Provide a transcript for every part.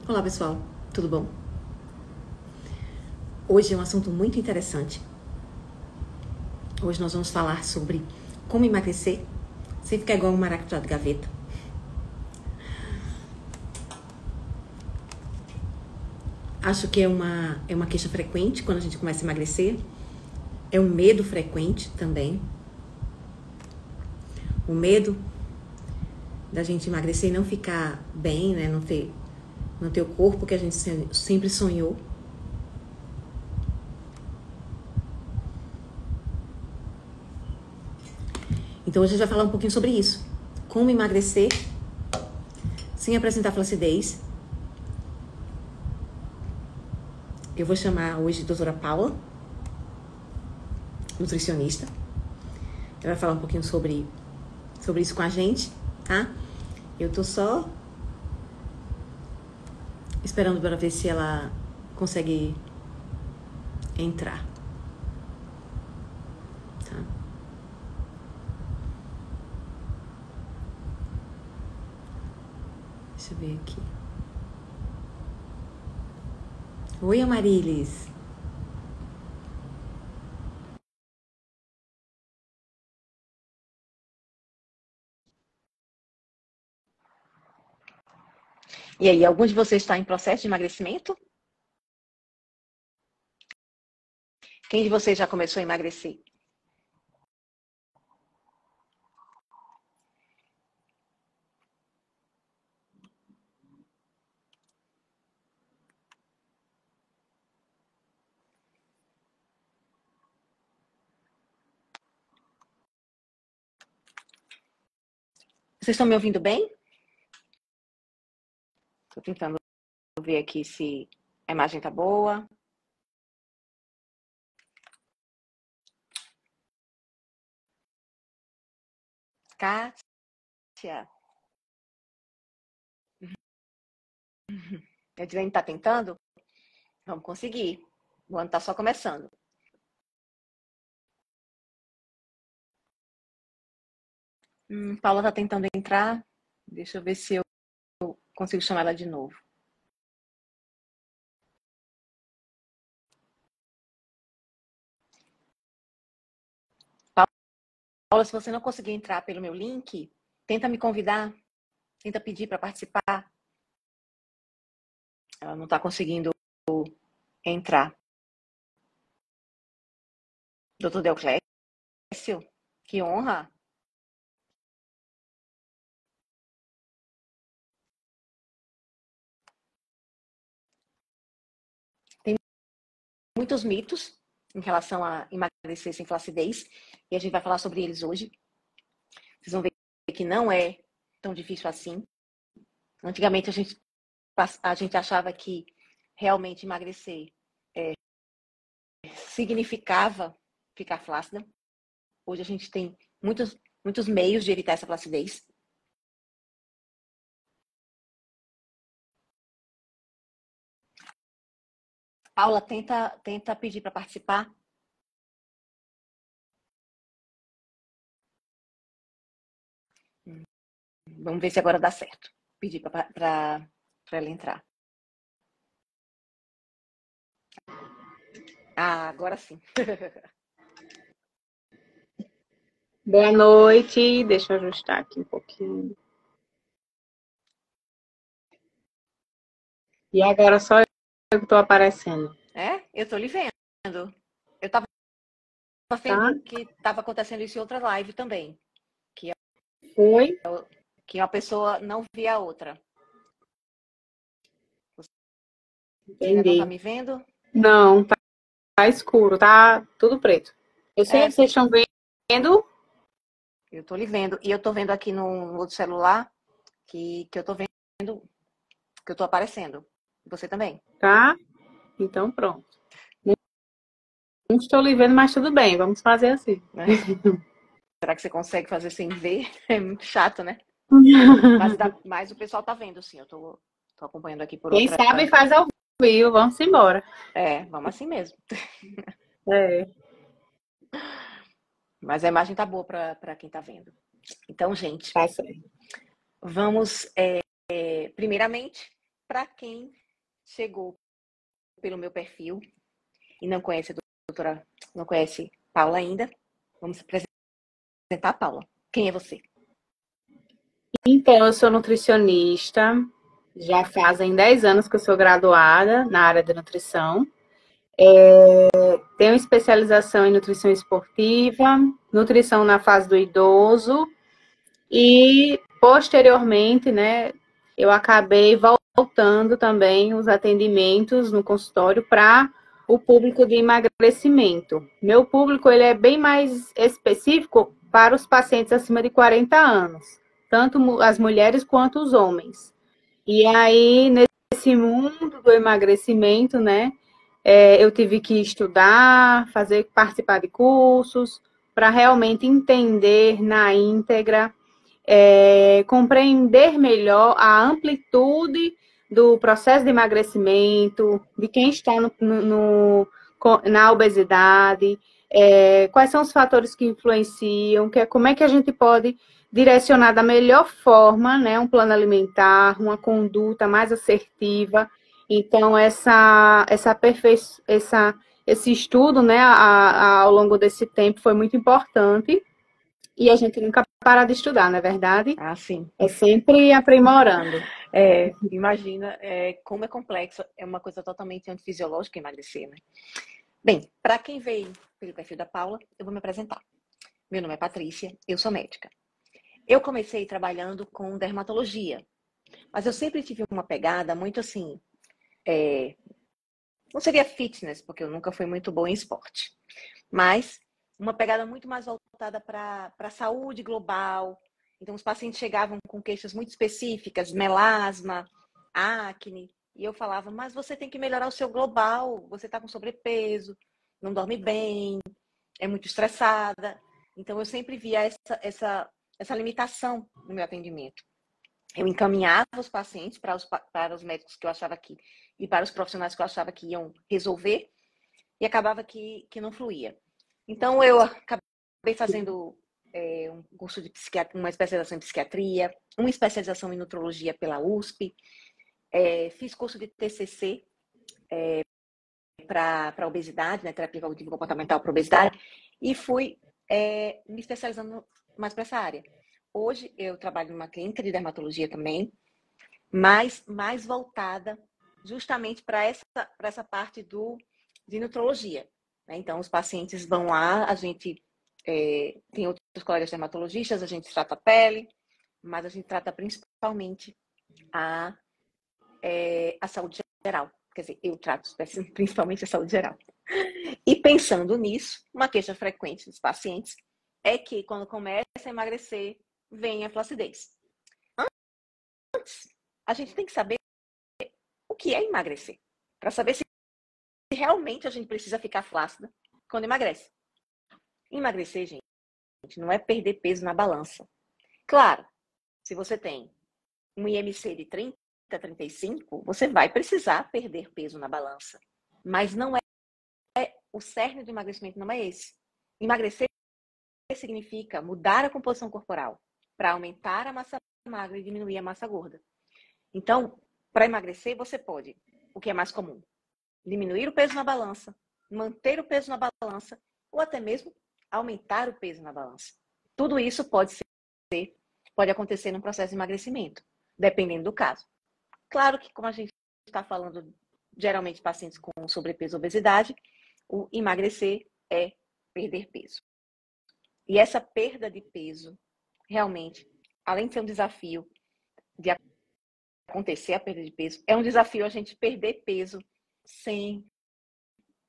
Olá pessoal, tudo bom? Hoje é um assunto muito interessante. Hoje nós vamos falar sobre como emagrecer sem ficar igual um maracujá de gaveta. Acho que é uma queixa frequente quando a gente começa a emagrecer. É um medo frequente também. O medo da gente emagrecer e não ficar bem, né? Não ter o corpo que a gente sempre sonhou. Então hoje a gente vai falar um pouquinho sobre isso. Como emagrecer sem apresentar flacidez. Eu vou chamar hoje a doutora Paula, nutricionista. Ela vai falar um pouquinho sobre isso com a gente, tá? Eu tô só esperando para ver se ela consegue entrar. Tá? Deixa eu ver aqui. Oi, Amarilis. E aí, algum de vocês está em processo de emagrecimento? Quem de vocês já começou a emagrecer? Vocês estão me ouvindo bem? Estou tentando ver aqui se a imagem tá boa. Kátia. A Edilene tá tentando? Vamos conseguir. O ano tá só começando. Paula tá tentando entrar. Deixa eu ver se eu consigo chamar ela de novo. Paula, se você não conseguir entrar pelo meu link, tenta me convidar, tenta pedir para participar. Ela não está conseguindo entrar. Doutor Deoclésio, que honra. Tem muitos mitos em relação a emagrecer sem flacidez, e a gente vai falar sobre eles hoje. Vocês vão ver que não é tão difícil assim. Antigamente a gente achava que realmente emagrecer significava ficar flácida. Hoje a gente tem muitos meios de evitar essa flacidez. Paula, tenta pedir para participar. Vamos ver se agora dá certo. Pedir para ela entrar. Ah, agora sim. Boa noite, deixa eu ajustar aqui um pouquinho. E agora só eu que estou aparecendo. É? Eu tô lhe vendo. Eu tava Tá? vendo que tava acontecendo isso em outra live também. Foi? Que uma pessoa não via a outra. Você ainda não tá Entendi. me vendo? Não, tá escuro, tá tudo preto. Eu sei que É, vocês estão vendo. eu tô lhe vendo. E eu tô vendo aqui no outro celular que eu tô vendo, que eu tô aparecendo. Você também. Tá? Então pronto. Não estou lhe vendo, mas tudo bem, vamos fazer assim. Né? Será que você consegue fazer sem ver? É muito chato, né? Mas o pessoal tá vendo, sim. Eu tô acompanhando aqui por Quem outra. sabe faz ao vivo, vamos embora. É, vamos assim mesmo. É. Mas a imagem tá boa para quem tá vendo. Então, gente, Tá certo. vamos primeiramente para quem chegou pelo meu perfil e não conhece a doutora, não conhece Paula ainda, vamos apresentar a Paula. Quem é você? Então, eu sou nutricionista, já fazem 10 anos que eu sou graduada na área de nutrição. Tenho especialização em nutrição esportiva, nutrição na fase do idoso e, posteriormente, né, eu acabei voltando também os atendimentos no consultório para o público de emagrecimento. Meu público ele é bem mais específico para os pacientes acima de 40 anos, tanto as mulheres quanto os homens. E aí, nesse mundo do emagrecimento, né, eu tive que estudar, participar de cursos, para realmente entender na íntegra, compreender melhor a amplitude do processo de emagrecimento, de quem está na obesidade, quais são os fatores que influenciam, como é que a gente pode direcionar da melhor forma, né, um plano alimentar, uma conduta mais assertiva. Então, esse estudo, né, ao longo desse tempo foi muito importante e a gente nunca para de estudar, não é verdade? Ah, sim. É sempre aprimorando. Imagina como é complexo, é uma coisa totalmente antifisiológica emagrecer, né? Bem, para quem veio pelo perfil da Paula, eu vou me apresentar. Meu nome é Patrícia, eu sou médica. Eu comecei trabalhando com dermatologia, mas eu sempre tive uma pegada muito assim, não seria fitness, porque eu nunca fui muito boa em esporte, mas uma pegada muito mais voltada para a saúde global. Então, os pacientes chegavam com queixas muito específicas, melasma, acne, e eu falava, mas você tem que melhorar o seu global, você está com sobrepeso, não dorme bem, é muito estressada. Então, eu sempre via essa limitação no meu atendimento. Eu encaminhava os pacientes para os médicos que eu achava que, e para os profissionais que eu achava que iam resolver, e acabava que não fluía. Então, eu acabei fazendo um curso de psiquiatria, uma especialização em psiquiatria, uma especialização em nutrologia pela USP, fiz curso de TCC para obesidade, né, terapia cognitivo comportamental para obesidade, e fui me especializando mais para essa área. Hoje, eu trabalho numa clínica de dermatologia também, mas mais voltada justamente para essa parte de nutrologia. Né? Então, os pacientes vão lá, a gente tem outros colegas dermatologistas, a gente trata a pele, mas a gente trata principalmente a saúde geral. Quer dizer, eu trato principalmente a saúde geral. E pensando nisso, uma queixa frequente dos pacientes é que quando começa a emagrecer, vem a flacidez. Antes, a gente tem que saber o que é emagrecer, para saber se realmente a gente precisa ficar flácida quando emagrece. Emagrecer, gente, não é perder peso na balança. Claro, se você tem um IMC de 30, 35, você vai precisar perder peso na balança. Mas não o cerne do emagrecimento não é esse. Emagrecer significa mudar a composição corporal para aumentar a massa magra e diminuir a massa gorda. Então, para emagrecer, você pode, o que é mais comum, diminuir o peso na balança, manter o peso na balança ou até mesmo aumentar o peso na balança. Tudo isso pode acontecer num processo de emagrecimento, dependendo do caso. Claro que, como a gente está falando, geralmente pacientes com sobrepeso e obesidade, o emagrecer é perder peso. E essa perda de peso, realmente, além de ser um desafio de acontecer a perda de peso, é um desafio a gente perder peso sem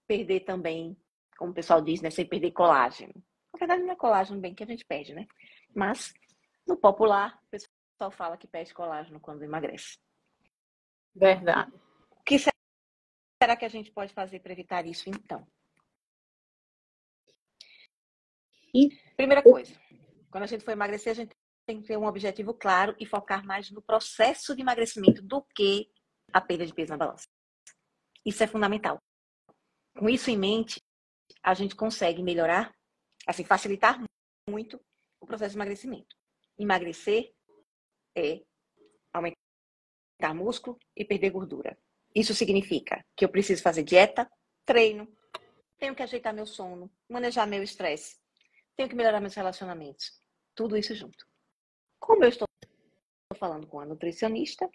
perder também, como o pessoal diz, né, sem perder colágeno. Na verdade, não é colágeno bem que a gente perde, né? Mas, no popular, o pessoal fala que perde colágeno quando emagrece. Verdade. O que será que a gente pode fazer para evitar isso, então? Primeira coisa, quando a gente for emagrecer, a gente tem que ter um objetivo claro e focar mais no processo de emagrecimento do que a perda de peso na balança. Isso é fundamental. Com isso em mente, a gente consegue melhorar, assim, facilitar muito o processo de emagrecimento. Emagrecer é aumentar músculo e perder gordura. Isso significa que eu preciso fazer dieta, treino, tenho que ajeitar meu sono, manejar meu estresse, tenho que melhorar meus relacionamentos. Tudo isso junto. Como eu estou falando com a nutricionista,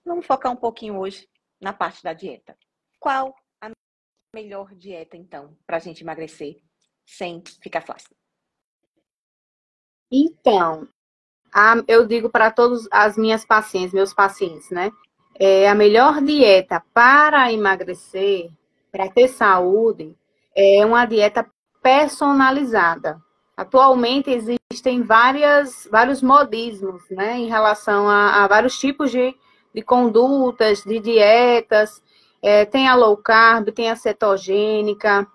vamos focar um pouquinho hoje na parte da dieta. Qual a melhor dieta, então, para a gente emagrecer sem ficar flácido? Então, eu digo para todos as minhas pacientes, meus pacientes, né? A melhor dieta para emagrecer, para ter saúde, é uma dieta personalizada. Atualmente existem vários modismos, né, em relação a vários tipos de condutas, de dietas. Tem a low carb, tem a cetogênica,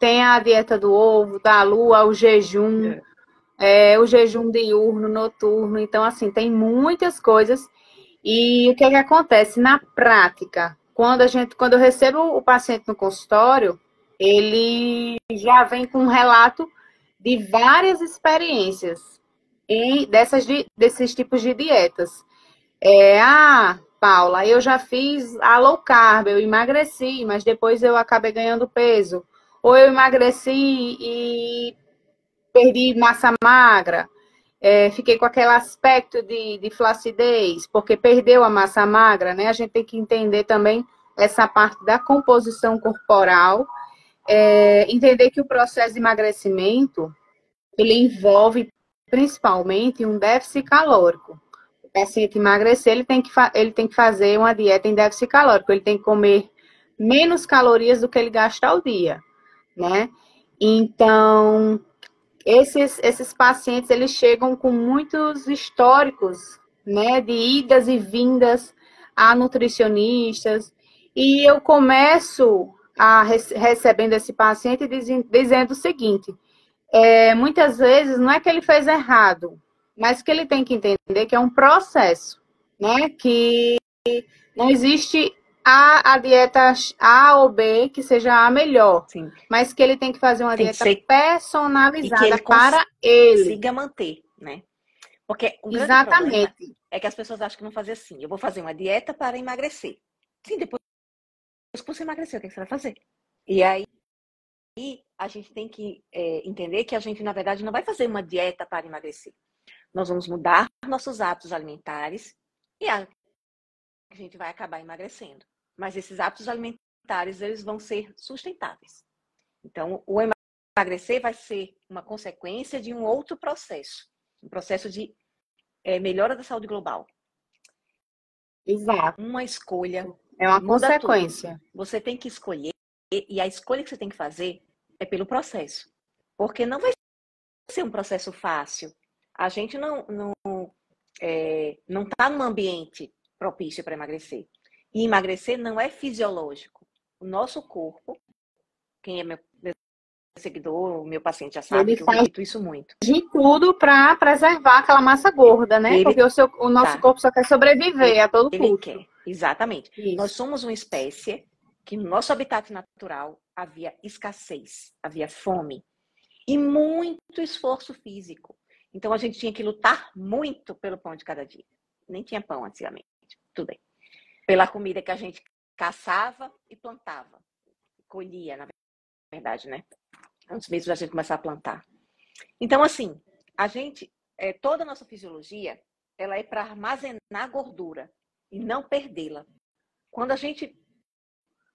tem a dieta do ovo, da lua, o jejum diurno, noturno. Então, assim, tem muitas coisas. E o que é que acontece? Na prática, quando eu recebo o paciente no consultório, ele já vem com um relato de várias experiências desses tipos de dietas. Paula, eu já fiz a low carb, eu emagreci, mas depois eu acabei ganhando peso. Ou eu emagreci e perdi massa magra. Fiquei com aquele aspecto de flacidez, porque perdeu a massa magra, né? A gente tem que entender também essa parte da composição corporal, entender que o processo de emagrecimento, ele envolve principalmente um déficit calórico. O paciente emagrecer, ele tem que fazer uma dieta em déficit calórico, ele tem que comer menos calorias do que ele gasta ao dia, né? Então, esses pacientes, eles chegam com muitos históricos, né, de idas e vindas a nutricionistas, e eu começo recebendo esse paciente dizendo o seguinte, muitas vezes não é que ele fez errado, mas que ele tem que entender que é um processo, né, que não existe a dieta A ou B que seja a melhor, Sim. mas que ele tem que fazer uma dieta personalizada e que para ele. Consiga manter, né? Porque o grande problema é que as pessoas acham que vão fazer assim, eu vou fazer uma dieta para emagrecer. Sim, depois que você emagrecer, o que você vai fazer? E aí a gente tem que entender que a gente, na verdade, não vai fazer uma dieta para emagrecer. Nós vamos mudar nossos hábitos alimentares e a gente vai acabar emagrecendo. Mas esses hábitos alimentares, eles vão ser sustentáveis. Então, o emagrecer vai ser uma consequência de um outro processo. Um processo de melhora da saúde global. Exato. Uma escolha. É uma consequência. Tudo. Você tem que escolher, e a escolha que você tem que fazer é pelo processo. Porque não vai ser um processo fácil. A gente não está num ambiente propício para emagrecer. E emagrecer não é fisiológico. O nosso corpo, quem é meu seguidor, meu paciente já sabe que eu repito isso muito. De tudo para preservar aquela massa gorda, né? Porque o nosso corpo só quer sobreviver a todo custo. Ele quer, exatamente. Isso. Nós somos uma espécie que no nosso habitat natural havia escassez, havia fome e muito esforço físico. Então a gente tinha que lutar muito pelo pão de cada dia. Nem tinha pão antigamente, tudo bem. Pela comida que a gente caçava e plantava. Colhia, na verdade, né? Antes mesmo da gente começar a plantar. Então, assim, a gente, toda a nossa fisiologia, ela é para armazenar gordura e não perdê-la. Quando a gente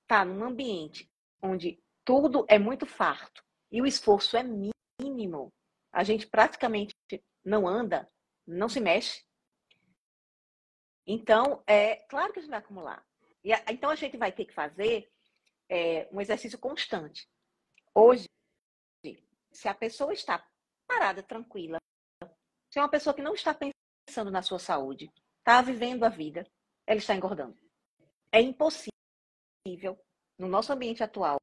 está num ambiente onde tudo é muito farto e o esforço é mínimo, a gente praticamente não anda, não se mexe. Então, claro que a gente vai acumular. Então, a gente vai ter que fazer um exercício constante. Hoje, se a pessoa está parada, tranquila, se é uma pessoa que não está pensando na sua saúde, está vivendo a vida, ela está engordando. É impossível, no nosso ambiente atual,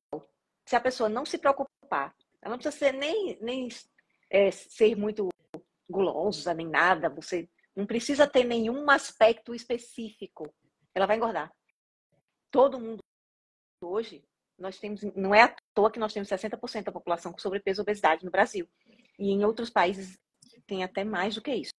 se a pessoa não se preocupar, ela não precisa ser nem ser muito gulosa, nem nada, você não precisa ter nenhum aspecto específico, ela vai engordar. Todo mundo hoje, nós temos, não é à toa que nós temos 60% da população com sobrepeso e obesidade no Brasil. E em outros países tem até mais do que isso.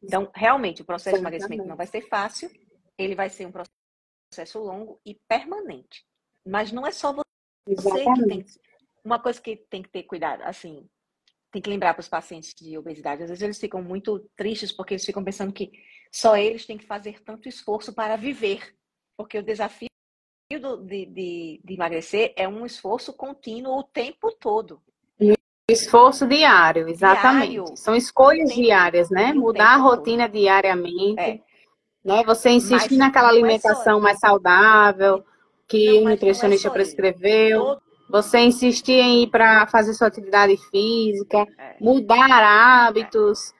Então, realmente, o processo de emagrecimento Exatamente. não vai ser fácil, ele vai ser um processo longo e permanente. Mas não é só você que tem. Exatamente. Uma coisa que tem que ter cuidado, assim, tem que lembrar para os pacientes de obesidade, às vezes eles ficam muito tristes porque eles ficam pensando que só eles têm que fazer tanto esforço para viver. Porque o desafio de emagrecer é um esforço contínuo o tempo todo. Esforço diário, exatamente. Diário, São e escolhas diárias, né? o Mudar a tempo todo. rotina diariamente, É, né? Você insistir mas naquela não é só. alimentação mais saudável que Não, o mas não é nutricionista só ele. prescreveu. Todo. Você insistir em ir para fazer sua atividade física, É, mudar é, hábitos,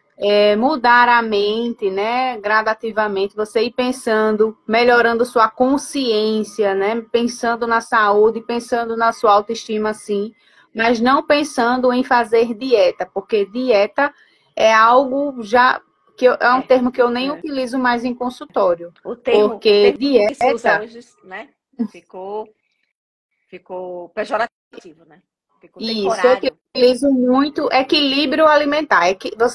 mudar a mente, né? Gradativamente, você ir pensando, melhorando sua consciência, né? Pensando na saúde, pensando na sua autoestima, sim, mas não pensando em fazer dieta, porque dieta é algo já é um é, termo que eu nem é. utilizo mais em consultório, O porque termo que se usa dieta, hoje, né? Ficou pejorativo, né? Ficou isso, eu temporário. utilizo muito equilíbrio alimentar.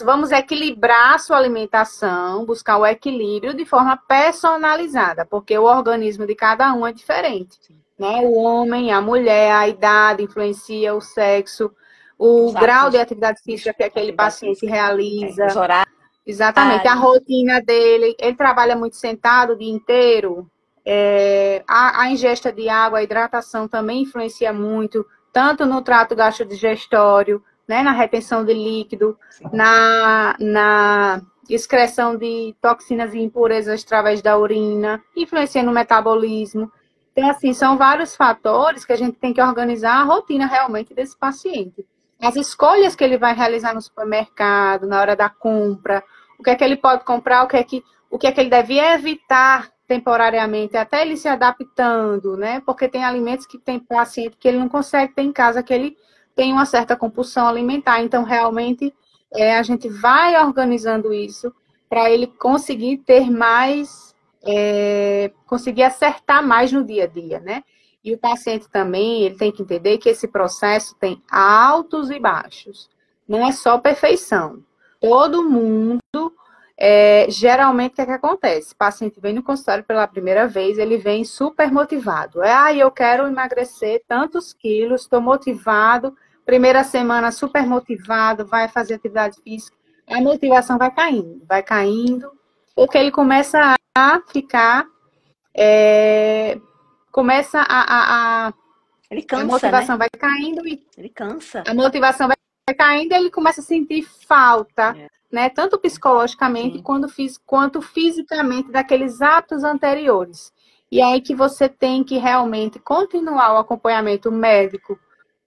Vamos equilibrar a sua alimentação, buscar o equilíbrio de forma personalizada, porque o organismo de cada um é diferente, Sim. né? O homem, a mulher, a idade influencia o sexo, Os o grau de hábitos atividade de física que aquele atividade paciente física, os realiza. Exatamente, a horários. rotina dele, ele trabalha muito sentado o dia inteiro, a ingesta de água, a hidratação também influencia muito, tanto no trato gastro-digestório, né, na retenção de líquido, Sim. na excreção de toxinas e impurezas através da urina, influencia no metabolismo. Então, assim, são vários fatores que a gente tem que organizar a rotina realmente desse paciente. As escolhas que ele vai realizar no supermercado, na hora da compra, o que é que ele pode comprar, o que é que ele deve evitar temporariamente, até ele se adaptando, né? Porque tem alimentos que tem paciente que ele não consegue ter em casa, que ele tem uma certa compulsão alimentar. Então, realmente, a gente vai organizando isso para ele conseguir ter mais, conseguir acertar mais no dia a dia, né? E o paciente também, ele tem que entender que esse processo tem altos e baixos. Não é só perfeição. Todo mundo, geralmente, o que é que acontece? O paciente vem no consultório pela primeira vez, ele vem super motivado. Eu quero emagrecer tantos quilos, estou motivado. Primeira semana super motivado, vai fazer atividade física. A motivação vai caindo, porque ele começa a ficar, começa Ele a cansa, né? motivação vai caindo e Ele cansa. a motivação vai caindo, ele começa a sentir falta, É, né? Tanto psicologicamente sim. quanto fisicamente daqueles atos anteriores. E aí que você tem que realmente continuar o acompanhamento médico,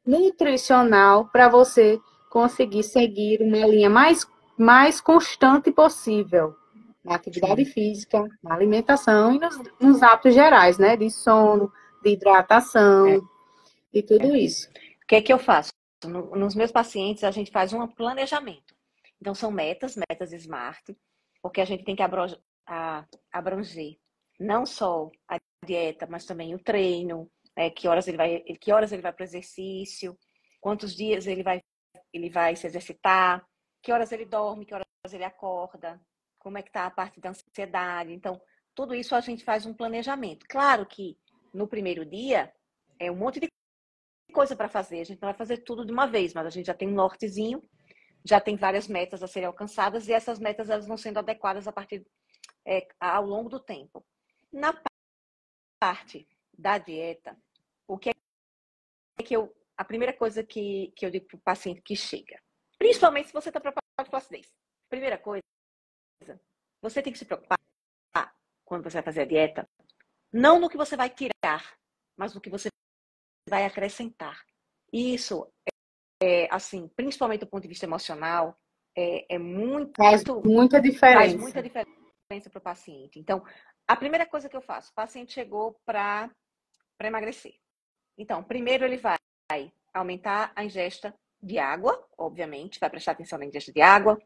nutricional, para você conseguir seguir uma linha mais constante possível na atividade Sim. física, na alimentação e nos hábitos gerais, né? De sono, de É, hidratação e é. tudo isso. O que é que eu faço? Nos meus pacientes, a gente faz um planejamento. Então, são metas SMART, porque a gente tem que abranger não só a dieta, mas também o treino, que horas ele vai para o exercício, quantos dias ele vai se exercitar, que horas ele dorme, que horas ele acorda, como é que está a parte da ansiedade. Então, tudo isso a gente faz um planejamento. Claro que no primeiro dia é um monte de coisa para fazer. A gente não vai fazer tudo de uma vez, mas a gente já tem um nortezinho, já tem várias metas a serem alcançadas e essas metas elas vão sendo adequadas ao longo do tempo. Na parte da dieta, o que é que a primeira coisa que eu digo para o paciente que chega, principalmente se você está preocupado com acidez, primeira coisa, você tem que se preocupar quando você vai fazer a dieta, não no que você vai tirar, mas no que você vai acrescentar. Isso assim, principalmente do ponto de vista emocional, é muito, Faz muita faz muita diferença. diferença para o paciente. Então, a primeira coisa que eu faço, o paciente chegou para emagrecer. Então, primeiro ele vai aumentar a ingesta de água, obviamente, vai prestar atenção na ingesta de água,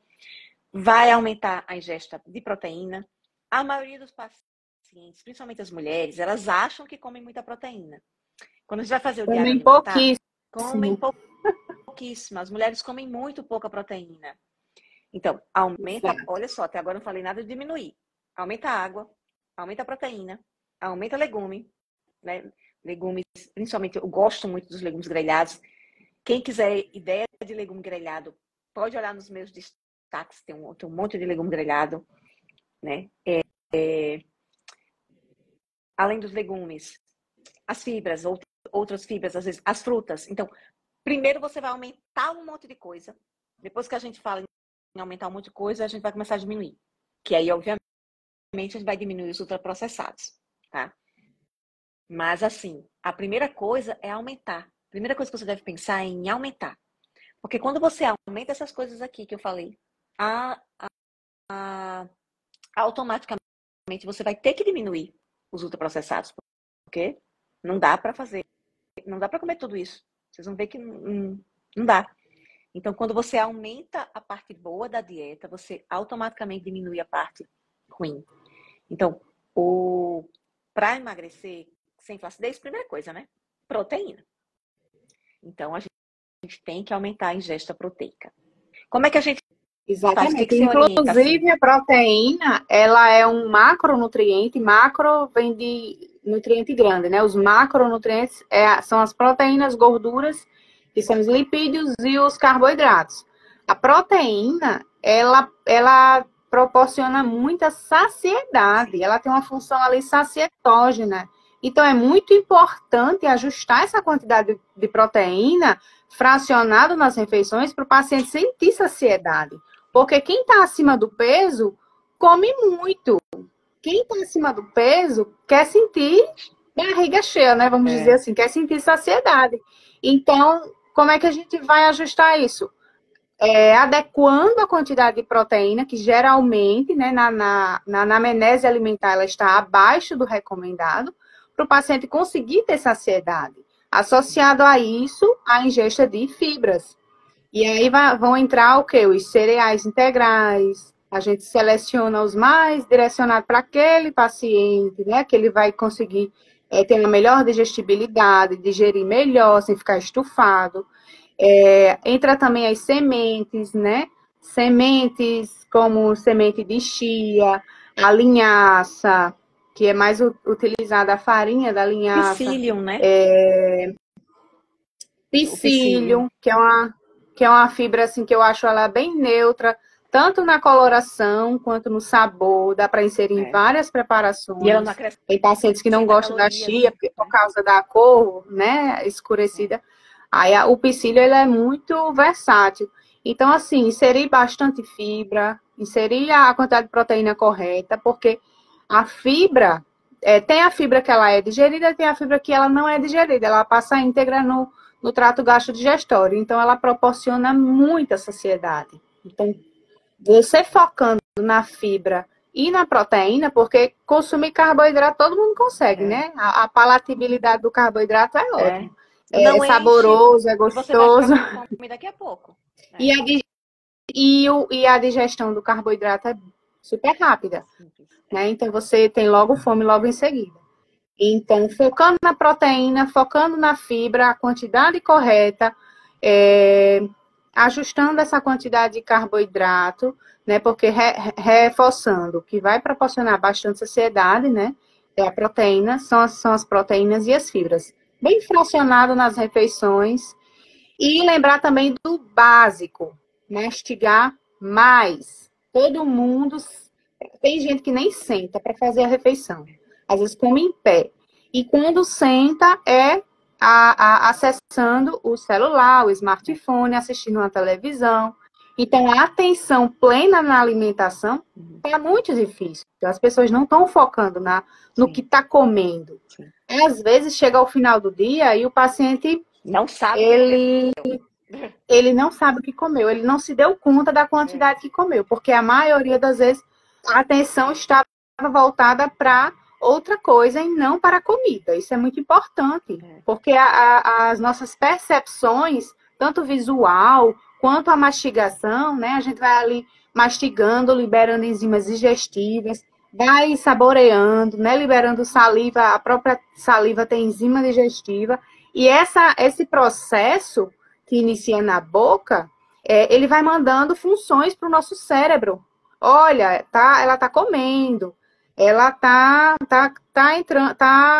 vai aumentar a ingesta de proteína. A maioria dos pacientes, principalmente as mulheres, elas acham que comem muita proteína. Quando a gente vai fazer o diário Comem alimentar, pouquíssimo. comem pouquíssimo. As mulheres comem muito pouca proteína. Então, aumenta, Exato. olha só, até agora eu não falei nada de diminuir. Aumenta a água, aumenta a proteína, aumenta legume, né? Legumes, principalmente, eu gosto muito dos legumes grelhados. Quem quiser ideia de legume grelhado, pode olhar nos meus destaques, tem um monte de legume grelhado, né? Além dos legumes, as fibras, outras fibras, às vezes, as frutas. Então, primeiro você vai aumentar um monte de coisa. Depois que a gente fala em aumentar um monte de coisa, a gente vai começar a diminuir. Que aí, obviamente, a gente vai diminuir os ultraprocessados, tá? Mas, assim, a primeira coisa é aumentar. A primeira coisa que você deve pensar é em aumentar. Porque quando você aumenta essas coisas aqui que eu falei, automaticamente você vai ter que diminuir os ultraprocessados. Porque não dá para fazer, não dá para comer tudo isso. Vocês vão ver que não dá. Então, quando você aumenta a parte boa da dieta, você automaticamente diminui a parte ruim. Então, para emagrecer sem flacidez, primeira coisa, né? Proteína. Então, a gente tem que aumentar a ingesta proteica. Como é que a gente faz? O que Exatamente. você orienta, assim? Inclusive, a proteína, ela é um macronutriente. Macro vem de nutriente grande, né? Os macronutrientes são as proteínas, gorduras, que são os lipídios e os carboidratos. A proteína, ela proporciona muita saciedade. Ela tem uma função ali sacietógena. Então, é muito importante ajustar essa quantidade de proteína fracionado nas refeições para o paciente sentir saciedade. Porque quem está acima do peso, come muito. Quem está acima do peso, quer sentir barriga cheia, né? Vamos dizer assim, quer sentir saciedade. Então, como é que a gente vai ajustar isso? Adequando a quantidade de proteína, que geralmente, né, na anamnese alimentar, ela está abaixo do recomendado, para o paciente conseguir ter saciedade. Associado a isso, a ingesta de fibras. E aí vão entrar o quê? Os cereais integrais. A gente seleciona os mais direcionados para aquele paciente, né? Que ele vai conseguir ter uma melhor digestibilidade, digerir melhor, sem ficar estufado. Entra também as sementes, né? Sementes como semente de chia, a linhaça, que é mais utilizada a farinha da linhaça. Psyllium, né? Psyllium, que é uma fibra assim que eu acho ela bem neutra, tanto na coloração quanto no sabor, dá para inserir em várias preparações. E ela não acrescenta Tem pacientes que não gostam da chia por causa da cor, né, escurecida. Aí o psyllium ele é muito versátil. Então, assim, inserir bastante fibra, inserir a quantidade de proteína correta, porque a fibra, tem a fibra que ela é digerida, tem a fibra que ela não é digerida, ela passa íntegra no trato gastro-digestório. Então, ela proporciona muita saciedade. Então, você focando na fibra e na proteína, porque consumir carboidrato todo mundo consegue, né? A palatabilidade do carboidrato é ótima. Não é saboroso, é gostoso. Você vai ficar com fome daqui a pouco. E a digestão do carboidrato é super rápida. Né? Então, você tem logo fome logo em seguida. Então, focando na proteína, focando na fibra, a quantidade correta, ajustando essa quantidade de carboidrato, né? Porque reforçando, que vai proporcionar bastante saciedade, né? A proteína, são as proteínas e as fibras. Bem fracionado nas refeições. E lembrar também do básico, mastigar mais. Todo mundo, tem gente que nem senta para fazer a refeição. Às vezes come em pé. E quando senta, acessando o celular, o smartphone, assistindo uma televisão. Então, a atenção plena na alimentação é muito difícil. As pessoas não estão focando no que está comendo. Às vezes, chega ao final do dia e o paciente não sabe ele não sabe o que comeu. Ele não se deu conta da quantidade que comeu. Porque a maioria das vezes, a atenção estava voltada para outra coisa e não para a comida. Isso é muito importante, porque as nossas percepções, tanto visual quanto a mastigação, né? A gente vai ali mastigando, liberando enzimas digestivas, vai saboreando, né? Liberando saliva, a própria saliva tem enzima digestiva, e esse processo que inicia na boca, ele vai mandando funções para o nosso cérebro. Olha, ela está comendo, ela tá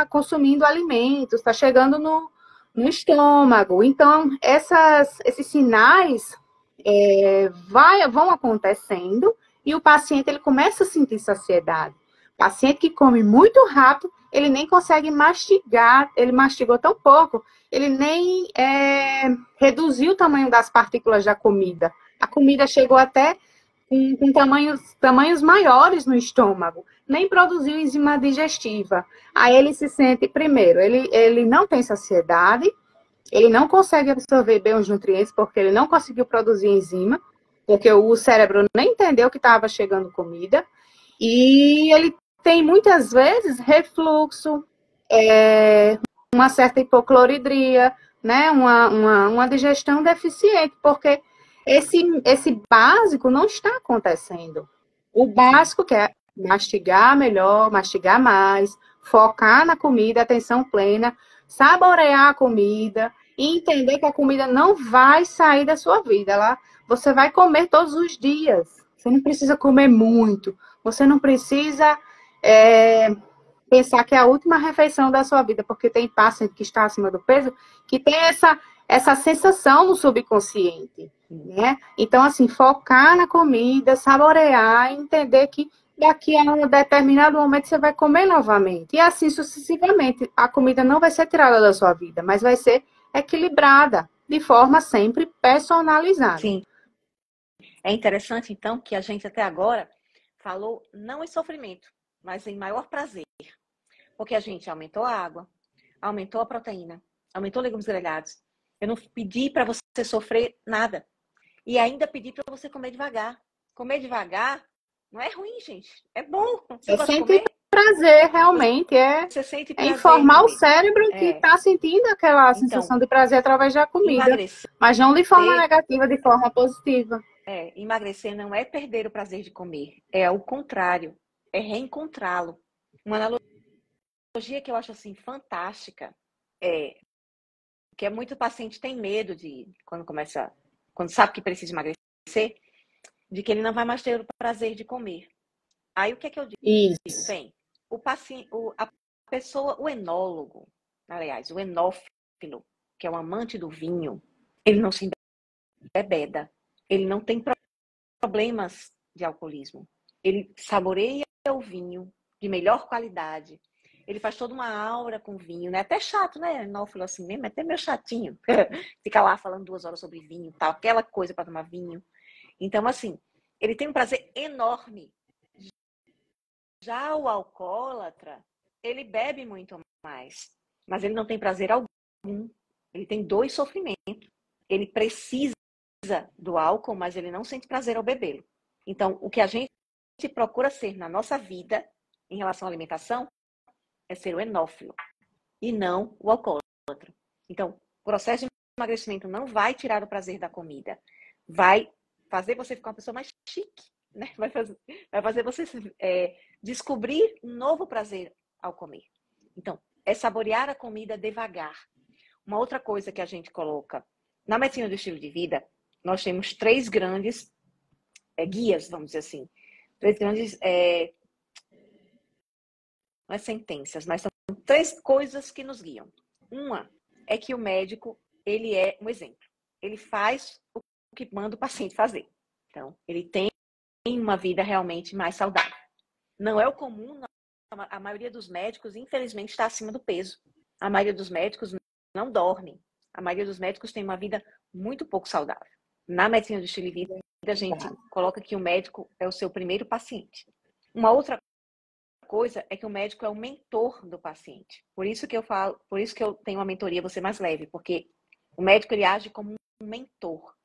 consumindo alimentos, está chegando no estômago. Então, esses sinais vão acontecendo e o paciente ele começa a sentir saciedade. O paciente que come muito rápido, ele nem consegue mastigar, ele mastigou tão pouco, ele nem reduziu o tamanho das partículas da comida. A comida chegou até com tamanhos maiores no estômago, nem produziu enzima digestiva. Aí ele se sente, primeiro, ele não tem saciedade, ele não consegue absorver bem os nutrientes porque ele não conseguiu produzir enzima, porque o cérebro nem entendeu que estava chegando comida, e ele tem muitas vezes refluxo, uma certa hipocloridria, né? Uma digestão deficiente, porque esse básico não está acontecendo. O básico que é mastigar melhor, mastigar mais, focar na comida, atenção plena, saborear a comida e entender que a comida não vai sair da sua vida. Você vai comer todos os dias. Você não precisa comer muito. Você não precisa pensar que é a última refeição da sua vida, porque tem paciente que está acima do peso que tem essa sensação no subconsciente, né? Então, assim, focar na comida, saborear, entender que daqui a um determinado momento você vai comer novamente. E assim sucessivamente. A comida não vai ser tirada da sua vida, mas vai ser equilibrada, de forma sempre personalizada. Sim. É interessante, então, que a gente até agora falou não em sofrimento, mas em maior prazer. Porque a gente aumentou a água, aumentou a proteína, aumentou legumes grelhados. Eu não pedi para você sofrer nada. E ainda pedi para você comer devagar. Comer devagar não é ruim, gente. É bom. Você gosta de comer? Prazer, realmente. Você sente prazer informar o cérebro que está sentindo aquela sensação de prazer através da comida. Mas não de forma negativa, de forma positiva. Emagrecer não é perder o prazer de comer. É o contrário. É reencontrá-lo. Uma analogia que eu acho assim fantástica que é muito paciente tem medo de quando sabe que precisa emagrecer, de que ele não vai mais ter o prazer de comer. Aí o que é que eu digo? Isso. Bem, a pessoa, o enólogo, aliás, o enófilo, que é o amante do vinho, ele não se embebeda, ele não tem problemas de alcoolismo. Ele saboreia o vinho de melhor qualidade. Ele faz toda uma aura com vinho, né? Até chato, né? Enófilo assim mesmo, é até meio chatinho. Fica lá falando 2 horas sobre vinho, tal, aquela coisa para tomar vinho. Então, assim, ele tem um prazer enorme. Já o alcoólatra, ele bebe muito mais, mas ele não tem prazer algum. Ele tem 2 sofrimentos. Ele precisa do álcool, mas ele não sente prazer ao bebê-lo. Então, o que a gente procura ser na nossa vida, em relação à alimentação, é ser o enófilo e não o alcoólatra. Então, o processo de emagrecimento não vai tirar o prazer da comida. Vai fazer você ficar uma pessoa mais chique, né? Vai fazer você descobrir um novo prazer ao comer. Então, é saborear a comida devagar. Uma outra coisa que a gente coloca na medicina do estilo de vida, nós temos 3 grandes guias, vamos dizer assim. 3 grandes não é sentenças, mas são 3 coisas que nos guiam. Uma é que o médico, ele é um exemplo. Ele faz o que manda o paciente fazer. Então, ele tem uma vida realmente mais saudável. Não é o comum, não. A maioria dos médicos, infelizmente, está acima do peso. A maioria dos médicos não dorme. A maioria dos médicos tem uma vida muito pouco saudável. Na medicina do estilo de vida, a gente coloca que o médico é o seu primeiro paciente. Uma outra coisa é que o médico é o mentor do paciente. Por isso que eu tenho uma mentoria Você Mais Leve, porque o médico ele age como um mentor.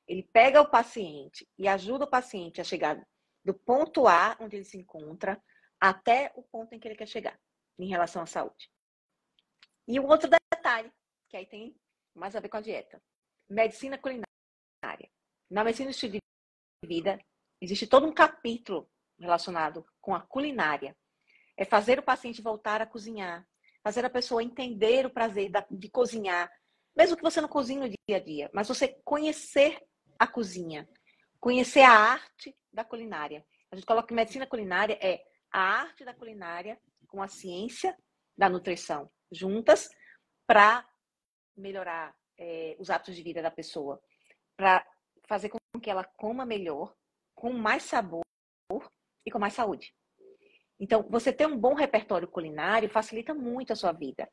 Ele pega o paciente e ajuda o paciente a chegar do ponto A, onde ele se encontra, até o ponto em que ele quer chegar, em relação à saúde. E um outro detalhe, que aí tem mais a ver com a dieta. Medicina culinária. Na medicina do estilo de vida, existe todo um capítulo relacionado com a culinária. É fazer o paciente voltar a cozinhar, fazer a pessoa entender o prazer de cozinhar, mesmo que você não cozinhe no dia a dia, mas você conhecer a cozinha, conhecer a arte da culinária. A gente coloca que medicina culinária é a arte da culinária com a ciência da nutrição juntas para melhorar os hábitos de vida da pessoa, para fazer com que ela coma melhor, com mais sabor e com mais saúde. Então, você ter um bom repertório culinário facilita muito a sua vida.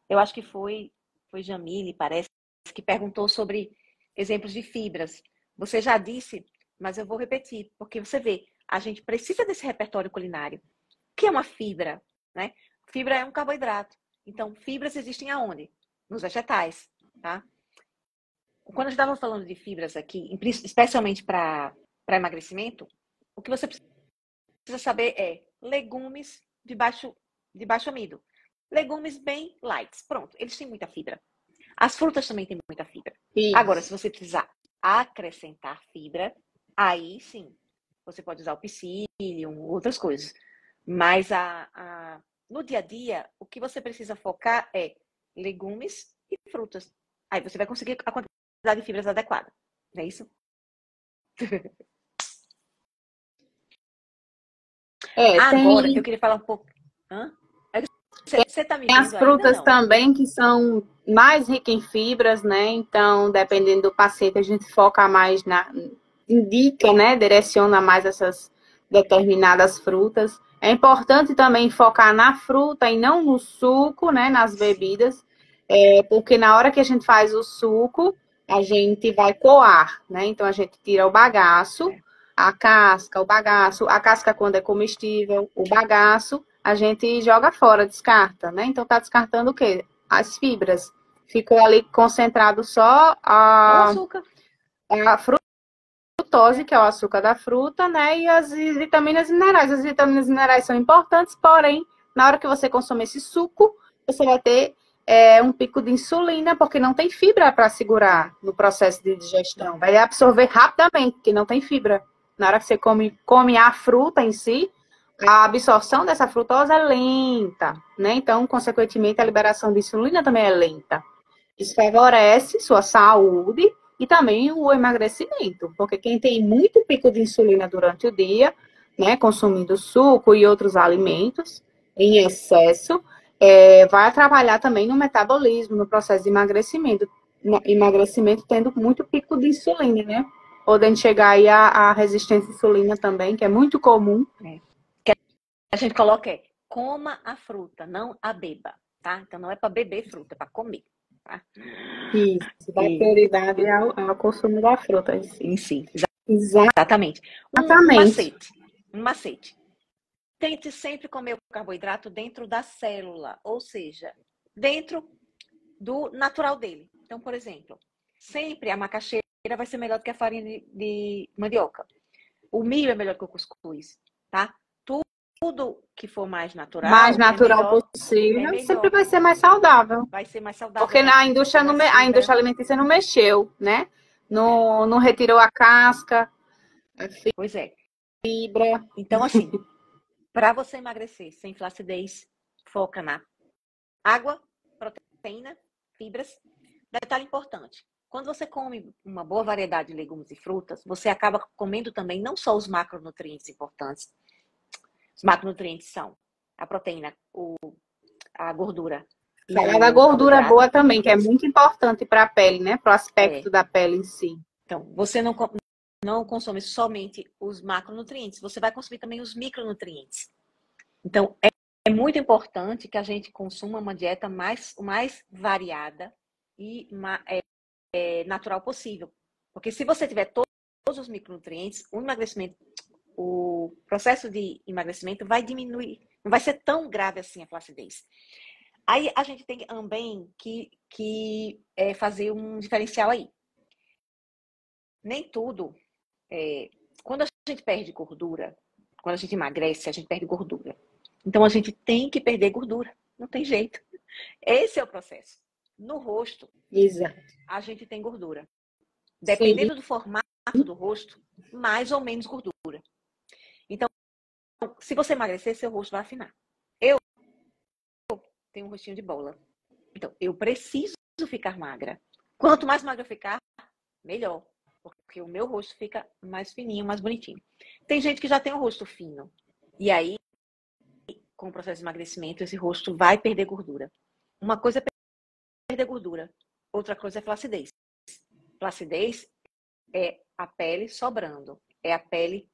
Eu acho que foi Jamile, parece, que perguntou sobre exemplos de fibras. Você já disse, mas eu vou repetir, porque você vê, a gente precisa desse repertório culinário. O que é uma fibra? Né? Fibra é um carboidrato. Então, fibras existem aonde? Nos vegetais, tá? Quando a gente estava falando de fibras aqui, especialmente para emagrecimento, o que você precisa saber é legumes de baixo amido. Legumes bem light. Pronto, eles têm muita fibra. As frutas também têm muita fibra. Isso. Agora, se você precisar acrescentar fibra, aí sim, você pode usar o psyllium, outras coisas. Mas no dia a dia, o que você precisa focar é legumes e frutas. Aí você vai conseguir a quantidade de fibras adequada. Não é isso? Agora, eu queria falar um pouco... Você tá me Tem as vendo frutas ainda, não? também que são mais ricas em fibras, né? Então, dependendo do paciente, a gente foca mais indica, né? Direciona mais essas determinadas frutas. É importante também focar na fruta e não no suco, né? Nas bebidas, porque na hora que a gente faz o suco, a gente vai coar, né? Então, a gente tira o bagaço, a casca, o bagaço, a casca quando é comestível, o bagaço, a gente joga fora, descarta, né? Então, tá descartando o quê? As fibras. Ficou ali concentrado só a frutose, que é o açúcar da fruta, né? E as vitaminas minerais. As vitaminas minerais são importantes, porém, na hora que você consome esse suco, você vai ter um pico de insulina, porque não tem fibra para segurar no processo de digestão. Vai absorver rapidamente, porque não tem fibra. Na hora que você come a fruta em si, a absorção dessa frutose é lenta, né? Então, consequentemente, a liberação de insulina também é lenta. Isso favorece sua saúde e também o emagrecimento, porque quem tem muito pico de insulina durante o dia, né, consumindo suco e outros alimentos em excesso, vai atrapalhar também no metabolismo, no processo de emagrecimento. Emagrecimento tendo muito pico de insulina, né? Podendo chegar aí a resistência à insulina também, que é muito comum. A gente coloca coma a fruta, não a beba, tá? Então não é para beber fruta, é para comer. Tá? Isso, dá prioridade ao consumo da fruta em si. Exatamente. Um macete. Tente sempre comer o carboidrato dentro da célula, ou seja, dentro do natural dele. Então, por exemplo, sempre a macaxeira vai ser melhor do que a farinha de mandioca. O milho é melhor que o cuscuz, tá? Tudo que for mais natural possível, sempre vai ser mais saudável. Vai ser mais saudável. Porque a indústria alimentícia não mexeu, né? Não retirou a casca, a pois é. Fibra. Então, assim, para você emagrecer sem flacidez, foca na água, proteína, fibras. Detalhe importante. Quando você come uma boa variedade de legumes e frutas, você acaba comendo também não só os macronutrientes importantes. Os macronutrientes são a proteína, a gordura. Falar da gordura boa também, que é muito importante para a pele, né? Para o aspecto da pele em si. Então, você não consome somente os macronutrientes, você vai consumir também os micronutrientes. Então, é muito importante que a gente consuma uma dieta o mais variada e natural possível. Porque se você tiver todos os micronutrientes, o processo de emagrecimento vai diminuir, não vai ser tão grave assim a flacidez. Aí a gente tem também que fazer um diferencial aí. Nem tudo. Quando a gente perde gordura, quando a gente emagrece, a gente perde gordura. Então a gente tem que perder gordura. Não tem jeito. Esse é o processo. No rosto, exato, a gente tem gordura. Dependendo do formato do rosto, mais ou menos gordura. Então, se você emagrecer, seu rosto vai afinar. Eu tenho um rostinho de bola. Então, eu preciso ficar magra. Quanto mais magra eu ficar, melhor. Porque porque o meu rosto fica mais fininho, mais bonitinho. Tem gente que já tem o rosto fino. E aí, com o processo de emagrecimento, esse rosto vai perder gordura. Uma coisa é perder gordura, outra coisa é flacidez. Flacidez é a pele sobrando, é a pele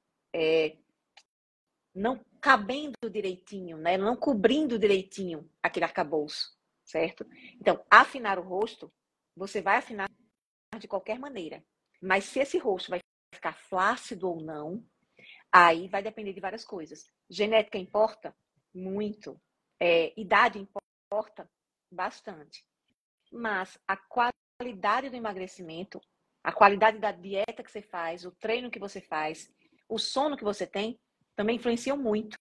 não cabendo direitinho, né? Não cobrindo direitinho aquele arcabouço, certo? Então, afinar o rosto, você vai afinar de qualquer maneira. Mas se esse rosto vai ficar flácido ou não, aí vai depender de várias coisas. Genética importa muito. Idade importa bastante. Mas a qualidade do emagrecimento, a qualidade da dieta que você faz, o treino que você faz, o sono que você tem, também influenciam muito.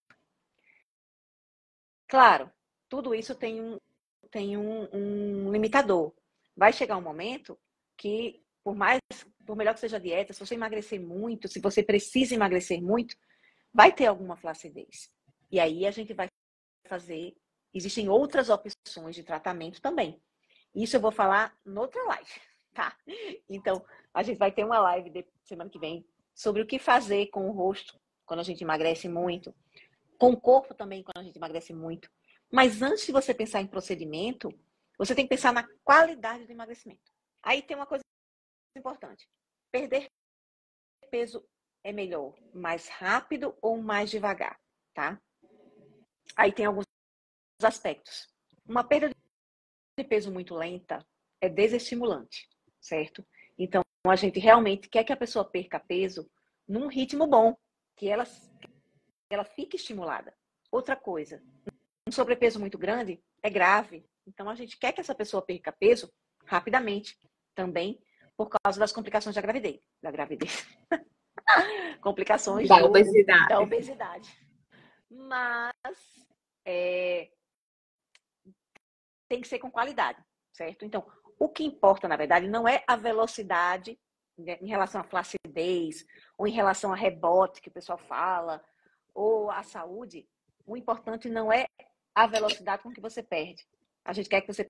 Claro, tudo isso tem um limitador. Vai chegar um momento que, por melhor que seja a dieta, se você emagrecer muito, se você precisa emagrecer muito, vai ter alguma flacidez. E aí a gente vai fazer... Existem outras opções de tratamento também. Isso eu vou falar noutra live, tá? Então, a gente vai ter uma live semana que vem sobre o que fazer com o rosto quando a gente emagrece muito, com o corpo também quando a gente emagrece muito. Mas antes de você pensar em procedimento, você tem que pensar na qualidade do emagrecimento. Aí tem uma coisa importante. Perder peso é melhor mais rápido ou mais devagar, tá? Aí tem alguns aspectos. Uma perda de peso muito lenta é desestimulante, certo? Então, a gente realmente quer que a pessoa perca peso num ritmo bom, que ela fique estimulada. Outra coisa, um sobrepeso muito grande é grave. Então, a gente quer que essa pessoa perca peso rapidamente, também por causa das complicações da gravidez. Complicações Da obesidade. da obesidade. Mas tem que ser com qualidade, certo? Então, o que importa, na verdade, não é a velocidade, né, em relação à flacidez, ou em relação a rebote, que o pessoal fala, ou a saúde. O importante não é a velocidade com que você perde. A gente quer que você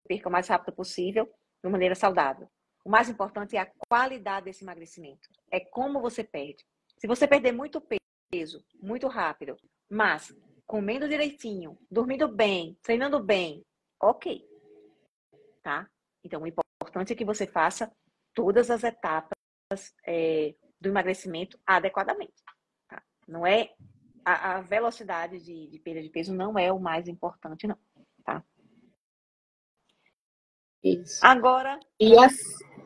perca o mais rápido possível, de maneira saudável. O mais importante é a qualidade desse emagrecimento. É como você perde. Se você perder muito peso, muito rápido, mas comendo direitinho, dormindo bem, treinando bem, ok. Tá? Então, o importante é que você faça todas as etapas do emagrecimento adequadamente. Tá? Não é a velocidade de perda de peso não é o mais importante, não. Tá? Isso. Agora,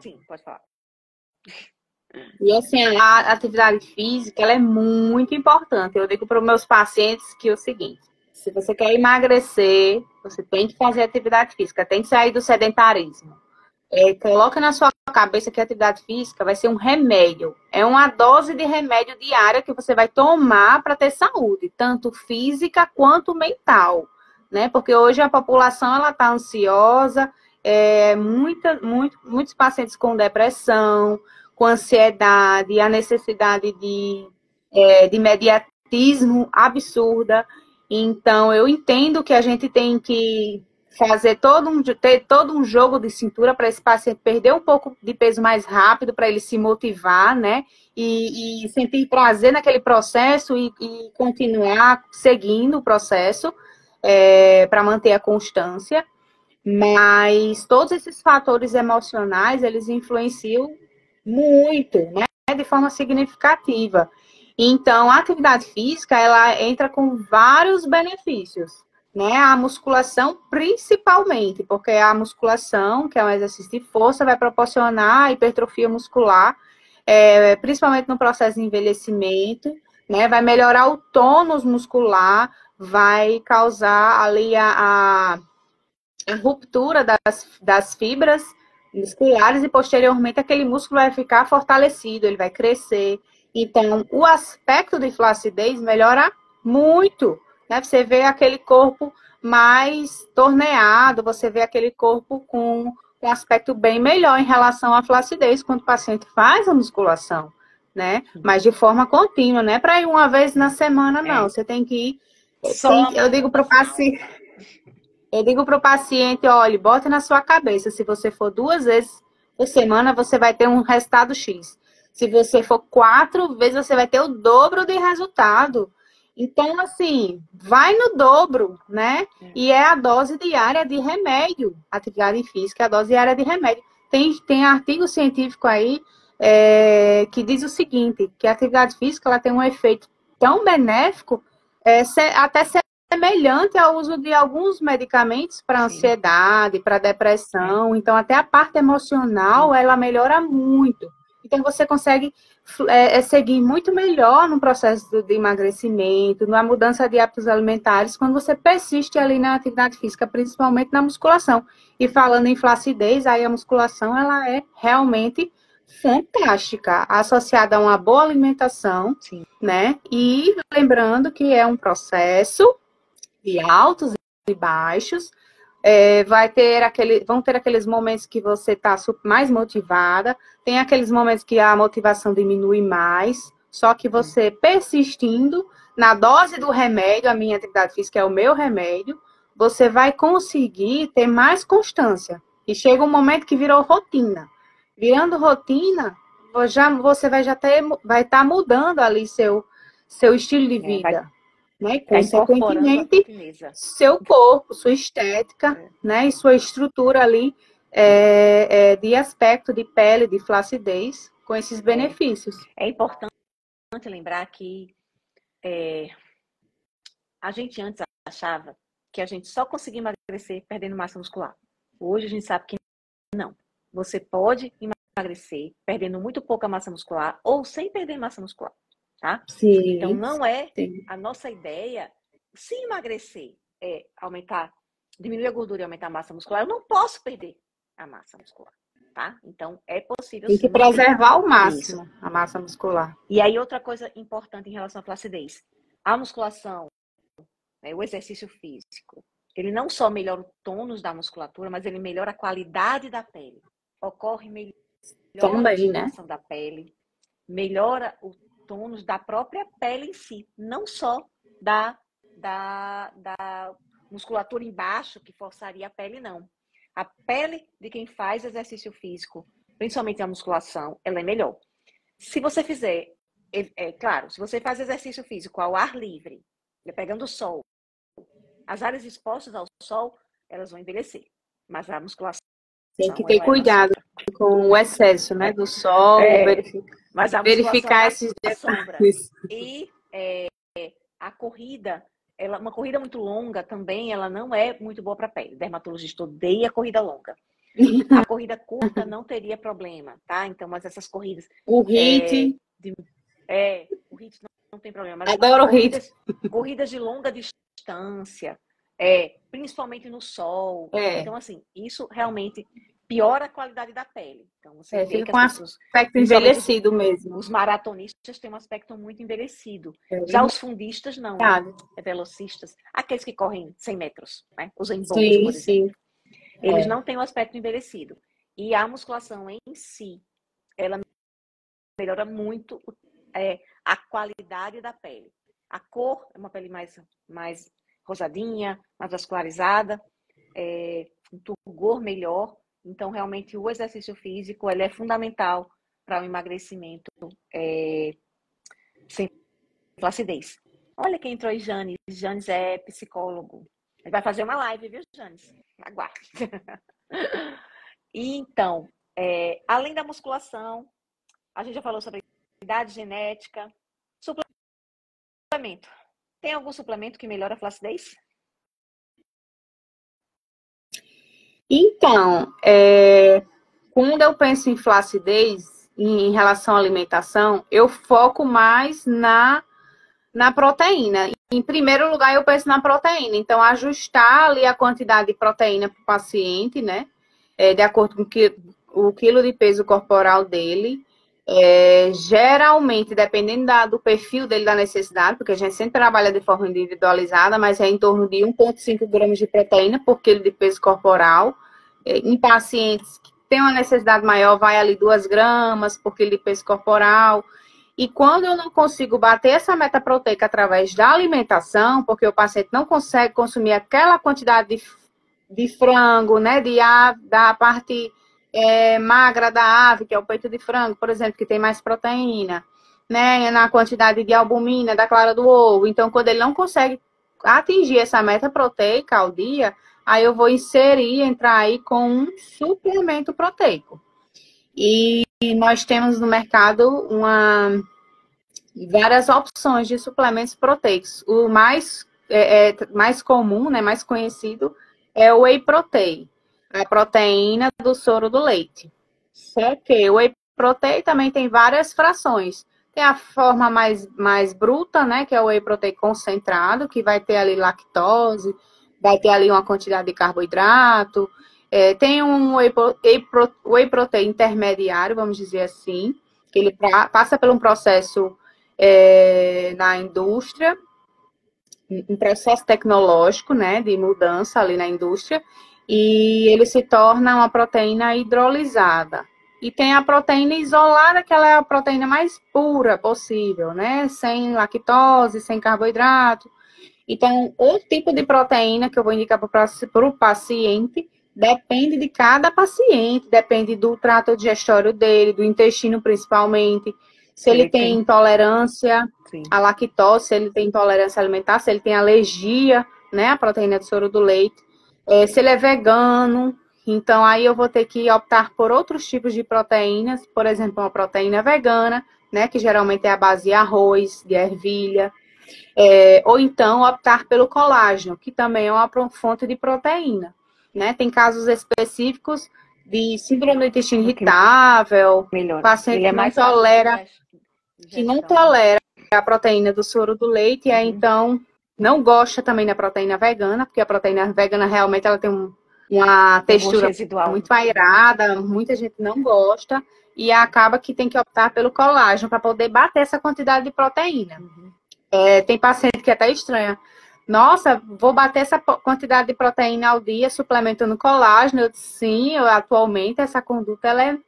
sim, pode falar. E assim, a atividade física, ela é muito importante. Eu digo para os meus pacientes que é o seguinte: se você quer emagrecer, você tem que fazer atividade física, tem que sair do sedentarismo. Coloca na sua cabeça que a atividade física vai ser um remédio. É uma dose de remédio diária que você vai tomar para ter saúde, tanto física quanto mental, né? Porque hoje a população ela está ansiosa, muitos pacientes com depressão, com ansiedade, a necessidade de imediatismo absurda. Então, eu entendo que a gente tem que ter todo um jogo de cintura para esse paciente perder um pouco de peso mais rápido, para ele se motivar, né? E sentir prazer naquele processo e continuar seguindo o processo para manter a constância. Mas todos esses fatores emocionais, eles influenciam muito, né? De forma significativa. Então, a atividade física, ela entra com vários benefícios, né? A musculação, principalmente, porque a musculação, que é um exercício de força, vai proporcionar hipertrofia muscular, principalmente no processo de envelhecimento, né? Vai melhorar o tônus muscular, vai causar ali a ruptura das fibras musculares e posteriormente aquele músculo vai ficar fortalecido, ele vai crescer. Então, o aspecto de flacidez melhora muito, né? Você vê aquele corpo mais torneado, você vê aquele corpo com um aspecto bem melhor em relação à flacidez quando o paciente faz a musculação, né? Mas de forma contínua, não é para ir uma vez na semana, não. Você tem que ir. Eu digo para o paciente. Eu digo para o paciente, olha, bota na sua cabeça, se você for 2 vezes por semana, você vai ter um resultado X. Se você for 4 vezes, você vai ter o dobro de resultado. Então, assim, vai no dobro, né? E é a dose diária de remédio. Atividade física é a dose diária de remédio. Tem artigo científico aí que diz o seguinte, que a atividade física ela tem um efeito tão benéfico, até semelhante ao uso de alguns medicamentos para ansiedade, para depressão. Então, até a parte emocional, ela melhora muito. Então, você consegue seguir muito melhor no processo de emagrecimento, na mudança de hábitos alimentares, quando você persiste ali na atividade física, principalmente na musculação. E falando em flacidez, aí a musculação, ela é realmente fantástica, associada a uma boa alimentação, né? E lembrando que é um processo de altos e baixos, vão ter aqueles momentos que você está mais motivada, tem aqueles momentos que a motivação diminui mais, só que você persistindo na dose do remédio, a minha atividade física é o meu remédio, você vai conseguir ter mais constância. E chega um momento que virou rotina. Virando rotina, você vai estar mudando ali seu estilo de vida. Né? Consequentemente, seu corpo, sua estética, né? E sua estrutura ali de aspecto, de pele, de flacidez, com esses benefícios. É importante lembrar que a gente antes achava que a gente só conseguia emagrecer perdendo massa muscular. Hoje a gente sabe que não. Você pode emagrecer perdendo muito pouca massa muscular ou sem perder massa muscular. Tá? Sim, então, não é a nossa ideia, se emagrecer é aumentar, diminuir a gordura e aumentar a massa muscular, eu não posso perder a massa muscular, tá? Então, é possível sim. Tem que preservar ao máximo a massa muscular. E aí, outra coisa importante em relação à flacidez. A musculação, o exercício físico, ele não só melhora o tônus da musculatura, mas ele melhora a qualidade da pele. Ocorre melhor a hidratação da pele, melhora o tônus da própria pele em si, não só da musculatura embaixo que forçaria a pele, não. A pele de quem faz exercício físico, principalmente a musculação, ela é melhor. Se você fizer, claro, se você faz exercício físico ao ar livre, pegando o sol, as áreas expostas ao sol, elas vão envelhecer, mas a musculação tem que ter cuidado com o excesso, né, do sol, verificar esses detalhes. E a corrida, uma corrida muito longa também, ela não é muito boa para a pele. O dermatologista odeia a corrida longa. A corrida curta não teria problema, tá? Então, mas essas corridas... O HIIT. O HIIT não tem problema. Mas adoro o HIIT. Corridas de longa distância, principalmente no sol. Então, assim, isso realmente piora a qualidade da pele. Então, você vê que com aspecto envelhecido mesmo. Os maratonistas têm um aspecto muito envelhecido. Já os fundistas, não. Velocistas. Aqueles que correm 100 metros, né? Os Bolt, por exemplo. Eles não têm um aspecto envelhecido. E a musculação em si, ela melhora muito a qualidade da pele. A cor é uma pele mais rosadinha, mais vascularizada, um turgor melhor. Então, realmente, o exercício físico ele é fundamental para o emagrecimento sem flacidez. Olha quem entrou aí, Janes. Janes é psicólogo. Ele vai fazer uma live, viu, Janes? Aguarde. E, então, além da musculação, a gente já falou sobre idade genética, suplemento. Tem algum suplemento que melhora a flacidez? Então, quando eu penso em flacidez, em relação à alimentação, eu foco mais na proteína. Em primeiro lugar, eu penso na proteína. Então, ajustar ali a quantidade de proteína para o paciente, né? De acordo com o quilo de peso corporal dele. Geralmente, dependendo do perfil dele, da necessidade, porque a gente sempre trabalha de forma individualizada, mas é em torno de 1,5 gramas de proteína por quilo de peso corporal. Em pacientes que têm uma necessidade maior, vai ali 2 gramas por quilo de peso corporal. E quando eu não consigo bater essa meta proteica através da alimentação, porque o paciente não consegue consumir aquela quantidade de frango, né, da parte magra da ave, que é o peito de frango, por exemplo, que tem mais proteína, né? Na quantidade de albumina da clara do ovo. Então, quando ele não consegue atingir essa meta proteica ao dia, aí eu vou entrar aí com um suplemento proteico. E nós temos no mercado várias opções de suplementos proteicos. O mais comum, né, mais conhecido, é o Whey Protein, a proteína do soro do leite. Só que o Whey Protein também tem várias frações. Tem a forma mais bruta, né, que é o Whey Protein concentrado, que vai ter ali lactose, vai ter ali uma quantidade de carboidrato. Tem um Whey Protein intermediário, vamos dizer assim, que ele passa por um processo na indústria, um processo tecnológico, né, de mudança ali na indústria, e ele se torna uma proteína hidrolisada. E tem a proteína isolada, que ela é a proteína mais pura possível, né, sem lactose, sem carboidrato. Então, o tipo de proteína que eu vou indicar para o paciente depende de cada paciente, depende do trato digestório dele, do intestino principalmente, se ele tem intolerância à lactose, se ele tem intolerância alimentar, se ele tem alergia, né, à proteína de soro do leite, se ele é vegano. Então, aí eu vou ter que optar por outros tipos de proteínas, por exemplo, uma proteína vegana, né, que geralmente é a base de arroz, de ervilha, ou então optar pelo colágeno, que também é uma fonte de proteína, né? Tem casos específicos de síndrome do intestino irritável, paciente que não tolera a proteína do soro do leite, e aí então não gosta também da proteína vegana, porque a proteína vegana realmente ela tem uma textura muito aerada, muita gente não gosta, e acaba que tem que optar pelo colágeno para poder bater essa quantidade de proteína. Tem paciente que até estranha. Nossa, vou bater essa quantidade de proteína ao dia suplementando colágeno. Eu disse, sim, atualmente essa conduta ela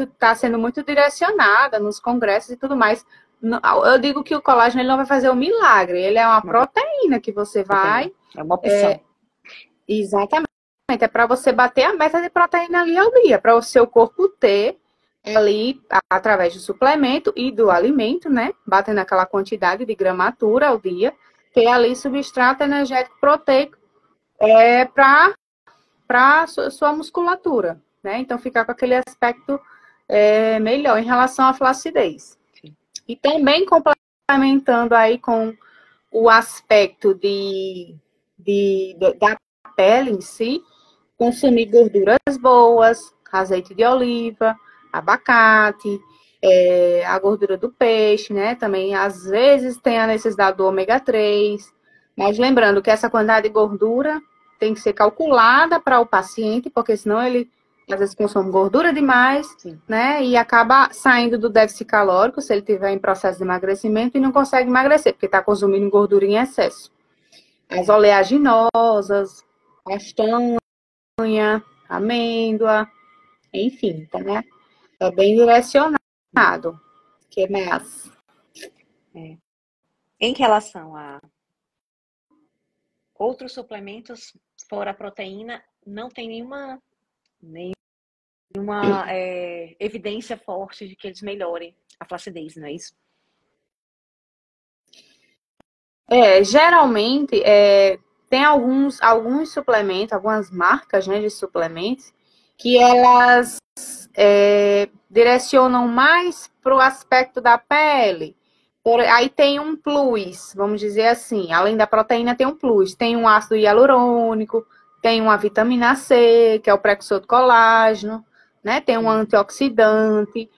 está sendo muito direcionada nos congressos e tudo mais. Eu digo que o colágeno ele não vai fazer um milagre, ele é uma proteína que você vai. É uma opção. Exatamente. É para você bater a meta de proteína ali ao dia, para o seu corpo ter ali, através do suplemento e do alimento, né? Batendo aquela quantidade de gramatura ao dia, ter ali substrato energético proteico para sua musculatura, né? Então, ficar com aquele aspecto melhor em relação à flacidez. Sim. E também complementando aí com o aspecto da pele em si, consumir gorduras boas, azeite de oliva, abacate, a gordura do peixe, né? Também, às vezes, tem a necessidade do ômega 3. Mas lembrando que essa quantidade de gordura tem que ser calculada para o paciente, porque senão ele, às vezes, consome gordura demais, né? E acaba saindo do déficit calórico, se ele estiver em processo de emagrecimento, e não consegue emagrecer, porque está consumindo gordura em excesso. As oleaginosas, castanha, amêndoa, enfim, tá, né? É bem direcionado. Que mais? Em relação a outros suplementos, fora a proteína, não tem nenhuma evidência forte de que eles melhorem a flacidez, não é isso? Geralmente, tem alguns suplementos, algumas marcas, né, de suplementos, que elas direcionam mais para o aspecto da pele. Aí tem um plus, vamos dizer assim, além da proteína tem um plus, tem um ácido hialurônico, tem uma vitamina C, que é o precursor do colágeno, né? Tem um antioxidante,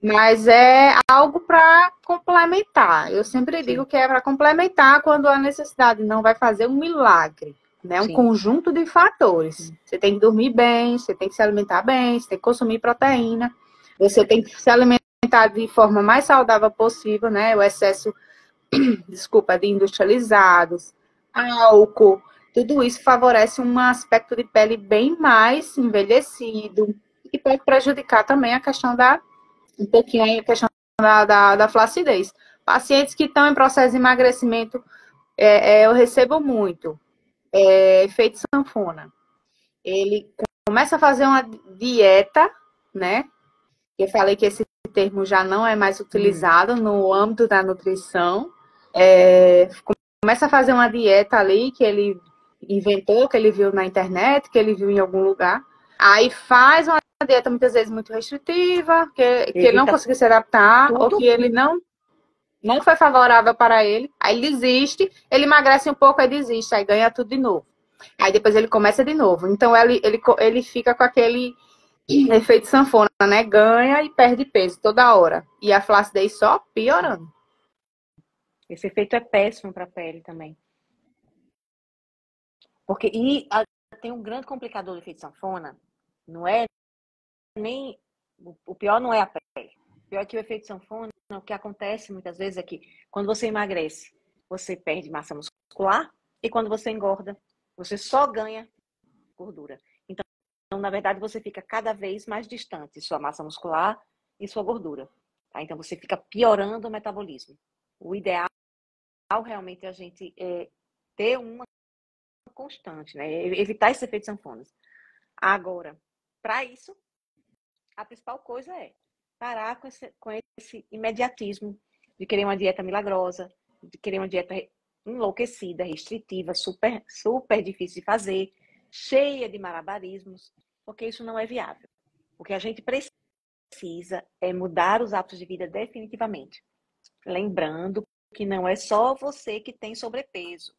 mas é algo para complementar. Eu sempre digo que é para complementar quando a necessidade não vai fazer um milagre, né? Um conjunto de fatores. Você tem que dormir bem, você tem que se alimentar bem, você tem que consumir proteína, você tem que se alimentar de forma mais saudável possível, né? O excesso, de industrializados, álcool, tudo isso favorece um aspecto de pele bem mais envelhecido e pode prejudicar também a questão da flacidez. Pacientes que estão em processo de emagrecimento, eu recebo muito efeito sanfona. Ele começa a fazer uma dieta, né? Eu falei que esse termo já não é mais utilizado no âmbito da nutrição. Começa a fazer uma dieta ali que ele inventou, que ele viu na internet, que ele viu em algum lugar. Aí faz uma dieta muitas vezes muito restritiva, que ele não conseguiu se adaptar, ou que ele não foi favorável para ele. Aí ele desiste, ele emagrece um pouco, aí desiste, aí ganha tudo de novo. Aí depois ele começa de novo. Então ele fica com aquele efeito sanfona, né? Ganha e perde peso toda hora. E a flacidez só piorando. Esse efeito é péssimo para a pele também. Porque tem um grande complicador do efeito sanfona, não é nem... O pior não é a pele. O pior é que o efeito sanfona, o que acontece muitas vezes é que quando você emagrece, você perde massa muscular, e quando você engorda, você só ganha gordura. Então, na verdade, você fica cada vez mais distante sua massa muscular e sua gordura. Tá? Então, você fica piorando o metabolismo. O ideal realmente é a gente ter uma constante, né? Evitar esses efeitos sanfonas. Agora, para isso, a principal coisa é parar com esse imediatismo de querer uma dieta milagrosa, de querer uma dieta enlouquecida, restritiva, super, super difícil de fazer, cheia de malabarismos, porque isso não é viável. O que a gente precisa é mudar os hábitos de vida definitivamente. Lembrando que não é só você que tem sobrepeso.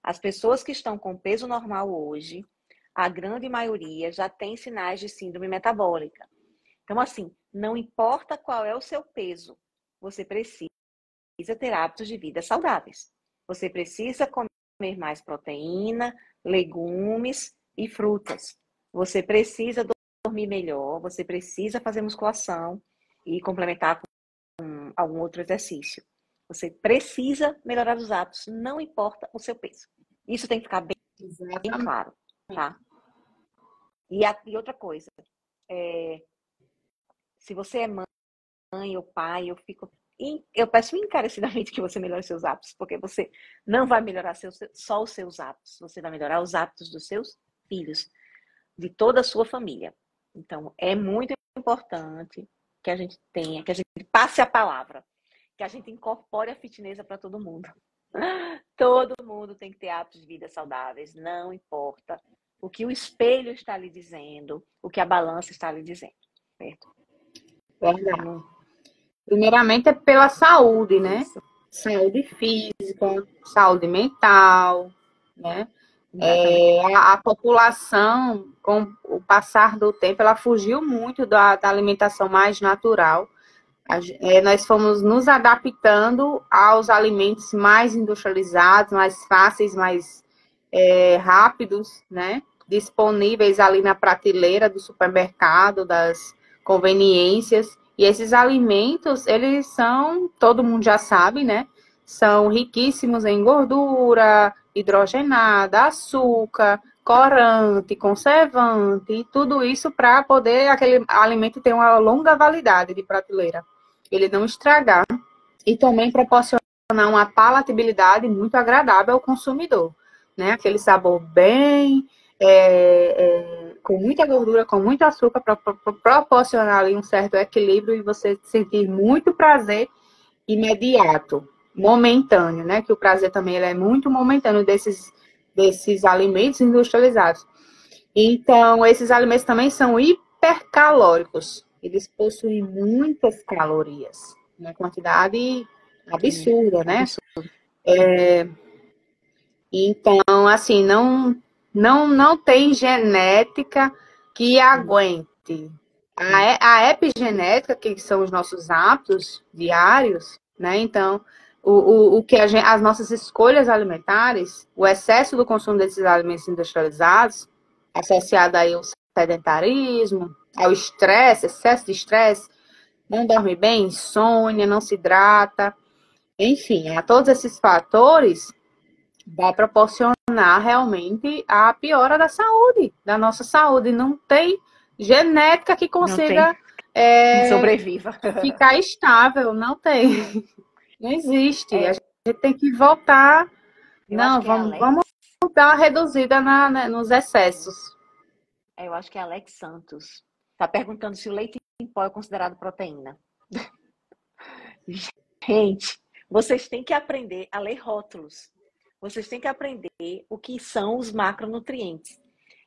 As pessoas que estão com peso normal hoje, a grande maioria já tem sinais de síndrome metabólica. Então, assim, não importa qual é o seu peso, você precisa ter hábitos de vida saudáveis. Você precisa comer mais proteína, legumes e frutas. Você precisa dormir melhor, você precisa fazer musculação e complementar com algum outro exercício. Você precisa melhorar os hábitos, não importa o seu peso. Isso tem que ficar bem claro, tá? E outra coisa, se você é mãe ou pai, eu peço encarecidamente que você melhore seus hábitos, porque você não vai melhorar só os seus hábitos, você vai melhorar os hábitos dos seus filhos, de toda a sua família. Então, é muito importante que a gente passe a palavra, que a gente incorpore a fitness para todo mundo. Todo mundo tem que ter hábitos de vida saudáveis, não importa o que o espelho está lhe dizendo, o que a balança está lhe dizendo, certo? Verdade. Primeiramente é pela saúde, né? Isso. Saúde física, saúde mental, né? A população, com o passar do tempo, ela fugiu muito da alimentação mais natural. Nós fomos nos adaptando aos alimentos mais industrializados, mais fáceis, mais rápidos, né? Disponíveis ali na prateleira do supermercado, das conveniências. E esses alimentos, eles são, todo mundo já sabe, né? São riquíssimos em gordura, hidrogenada, açúcar, corante, conservante, e tudo isso para poder aquele alimento ter uma longa validade de prateleira. Ele não estragar e também proporcionar uma palatabilidade muito agradável ao consumidor, né? Aquele sabor bem, com muita gordura, com muito açúcar, para proporcionar ali um certo equilíbrio e você sentir muito prazer imediato, momentâneo, né? Que o prazer também ele é muito momentâneo desses alimentos industrializados. Então, esses alimentos também são hipercalóricos. Eles possuem muitas calorias, uma quantidade absurda, né? Então, assim, não tem genética que aguente. A epigenética, que são os nossos hábitos diários, né? Então, o que as nossas escolhas alimentares, o excesso do consumo desses alimentos industrializados, associado aí ao sedentarismo, ao estresse, excesso de estresse, não dorme bem, insônia, não se hidrata, enfim, a todos esses fatores vai proporcionar realmente a piora da saúde, da nossa saúde. Não tem genética que consiga sobreviva. Ficar estável, não tem. Não existe. A gente tem que voltar. Não, vamos dar uma reduzida nos excessos. Eu acho que é Alex Santos. Está perguntando se o leite em pó é considerado proteína. Gente, vocês têm que aprender a ler rótulos. Vocês têm que aprender o que são os macronutrientes.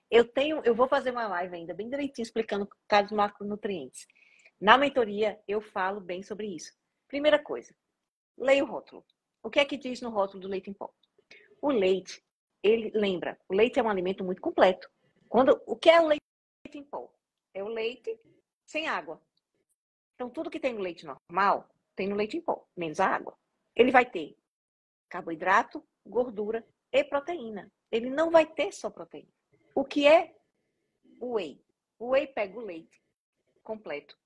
Eu vou fazer uma live ainda bem direitinho explicando cada macronutrientes. Na mentoria, eu falo bem sobre isso. Primeira coisa, leia o rótulo. O que é que diz no rótulo do leite em pó? O leite, o leite é um alimento muito completo. O que é o leite em pó? É o leite sem água. Então, tudo que tem no leite normal, tem no leite em pó, menos a água. Ele vai ter carboidrato, gordura e proteína. Ele não vai ter só proteína. O que é o whey? O whey pega o leite completo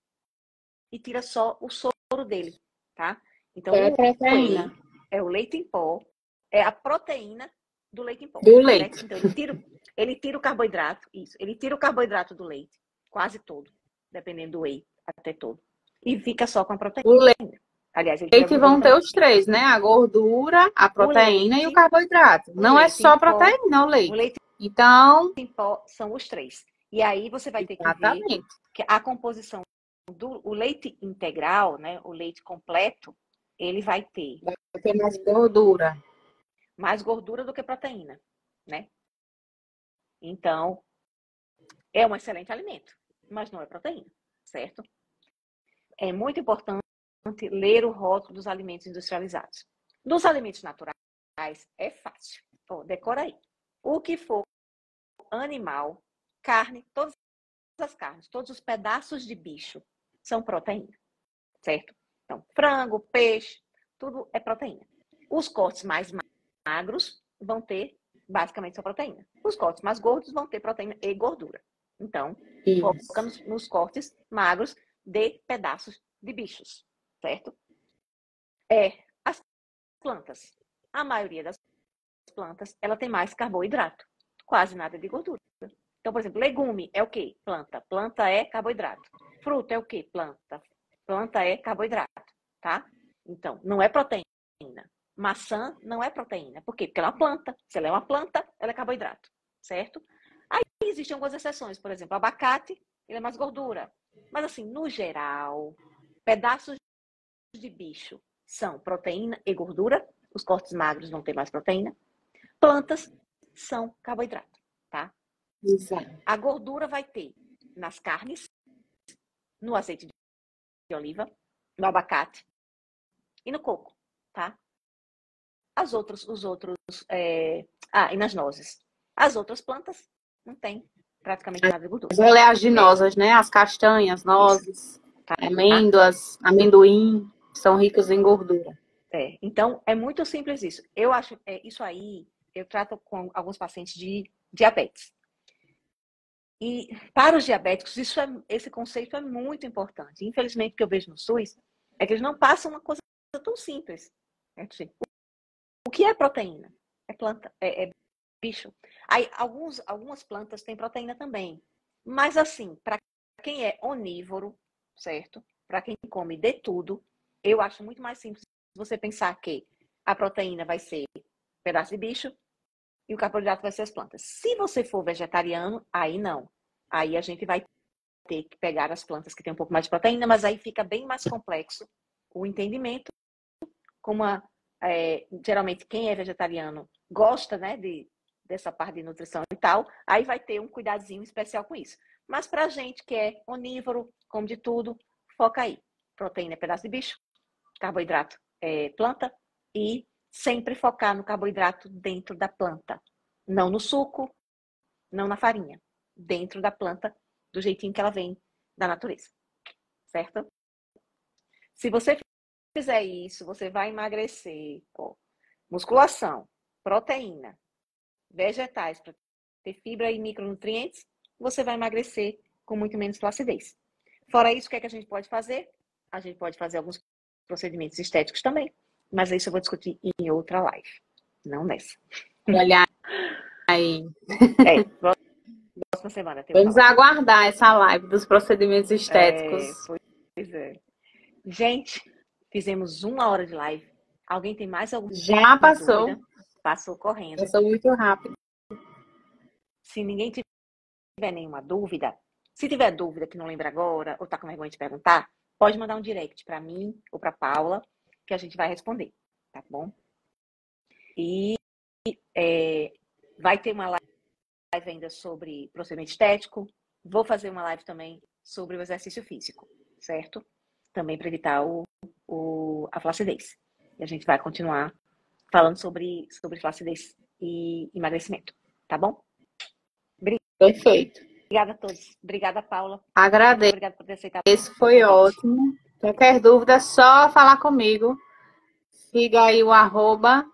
e tira só o soro dele, tá? Então, o whey é o leite em pó, é a proteína do leite em pó. Do leite. Então, ele tira o carboidrato, isso. Ele tira o carboidrato do leite, quase todo, dependendo do whey, até todo. E fica só com a proteína. O leite. Aliás, ele Leite vão ter os três, né? A gordura, a proteína e o carboidrato. Não é só proteína, o leite. O leite então, em pó são os três. E aí você vai ter que ver que a composição do leite integral, né? O leite completo, ele vai ter mais gordura. Mais gordura do que proteína, né? Então, é um excelente alimento, mas não é proteína, certo? É muito importante ler o rótulo dos alimentos industrializados. Dos alimentos naturais, é fácil. Decora aí. O que for animal, carne, todas as carnes, todos os pedaços de bicho são proteína, certo? Então, frango, peixe, tudo é proteína. Os cortes mais magros vão ter basicamente só proteína. Os cortes mais gordos vão ter proteína e gordura. Então, focamos nos cortes magros de pedaços de bichos, certo? As plantas. A maioria das plantas, ela tem mais carboidrato. Quase nada de gordura. Então, por exemplo, legume é o quê? Planta. Planta é carboidrato. Fruta é o quê? Planta. Planta é carboidrato, tá? Então, não é proteína. Maçã não é proteína. Por quê? Porque ela é uma planta. Se ela é uma planta, ela é carboidrato, certo? Aí existem algumas exceções. Por exemplo, abacate, ele é mais gordura. Mas assim, no geral, pedaços de bicho são proteína e gordura. Os cortes magros vão ter mais proteína. Plantas são carboidrato, tá? Exato. A gordura vai ter nas carnes, no azeite de oliva, no abacate e no coco, tá? E nas nozes. As outras plantas não tem praticamente nada de gordura. As oleaginosas, né? As castanhas, nozes, amêndoas, amendoim, são ricas em gordura. Então, é muito simples isso. Eu acho, isso aí, eu trato com alguns pacientes de diabetes. E para os diabéticos, esse conceito é muito importante. Infelizmente, o que eu vejo no SUS é que eles não passam uma coisa tão simples. O que é proteína? É planta, é bicho. Aí, algumas plantas têm proteína também. Mas assim, para quem é onívoro, certo? Para quem come de tudo, eu acho muito mais simples você pensar que a proteína vai ser pedaço de bicho e o carboidrato vai ser as plantas. Se você for vegetariano, aí não. Aí a gente vai ter que pegar as plantas que têm um pouco mais de proteína, mas aí fica bem mais complexo o entendimento. Geralmente quem é vegetariano gosta, né, dessa parte de nutrição e tal, aí vai ter um cuidadozinho especial com isso. Mas pra gente que é onívoro, come de tudo, foca aí. Proteína é pedaço de bicho, carboidrato é planta e sempre focar no carboidrato dentro da planta. Não no suco, não na farinha. Dentro da planta, do jeitinho que ela vem da natureza. Certo? Se você fizer isso, você vai emagrecer. Musculação, proteína, vegetais, para ter fibra e micronutrientes, você vai emagrecer com muito menos flacidez. Fora isso, o que é que a gente pode fazer? A gente pode fazer alguns procedimentos estéticos também, mas isso eu vou discutir em outra live, não nessa. Olha aí. Próxima semana. Vamos aguardar essa live dos procedimentos estéticos. Pois é. Gente, fizemos 1 hora de live. Alguém tem mais alguma Já passou. Dúvida? Passou correndo. Passou muito rápido. Se ninguém tiver nenhuma dúvida, se tiver dúvida que não lembra agora, ou tá com vergonha de perguntar, pode mandar um direct para mim ou para Paula, que a gente vai responder, tá bom? E vai ter uma live ainda sobre procedimento estético. Vou fazer uma live também sobre o exercício físico, certo? Também para evitar a flacidez. E a gente vai continuar falando sobre flacidez e emagrecimento, tá bom? Perfeito. Obrigada a todos. Obrigada, Paula. Agradeço. Obrigada por ter aceitado. Esse foi ótimo. Qualquer dúvida, é só falar comigo. Siga aí o @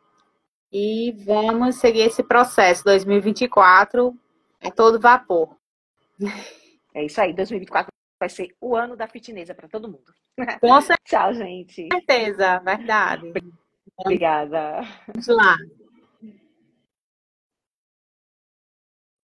e vamos seguir esse processo. 2024 a todo vapor. É isso aí. 2024 vai ser o ano da fitness para todo mundo. Com Tchau, gente. certeza, verdade. Obrigada. Vamos lá.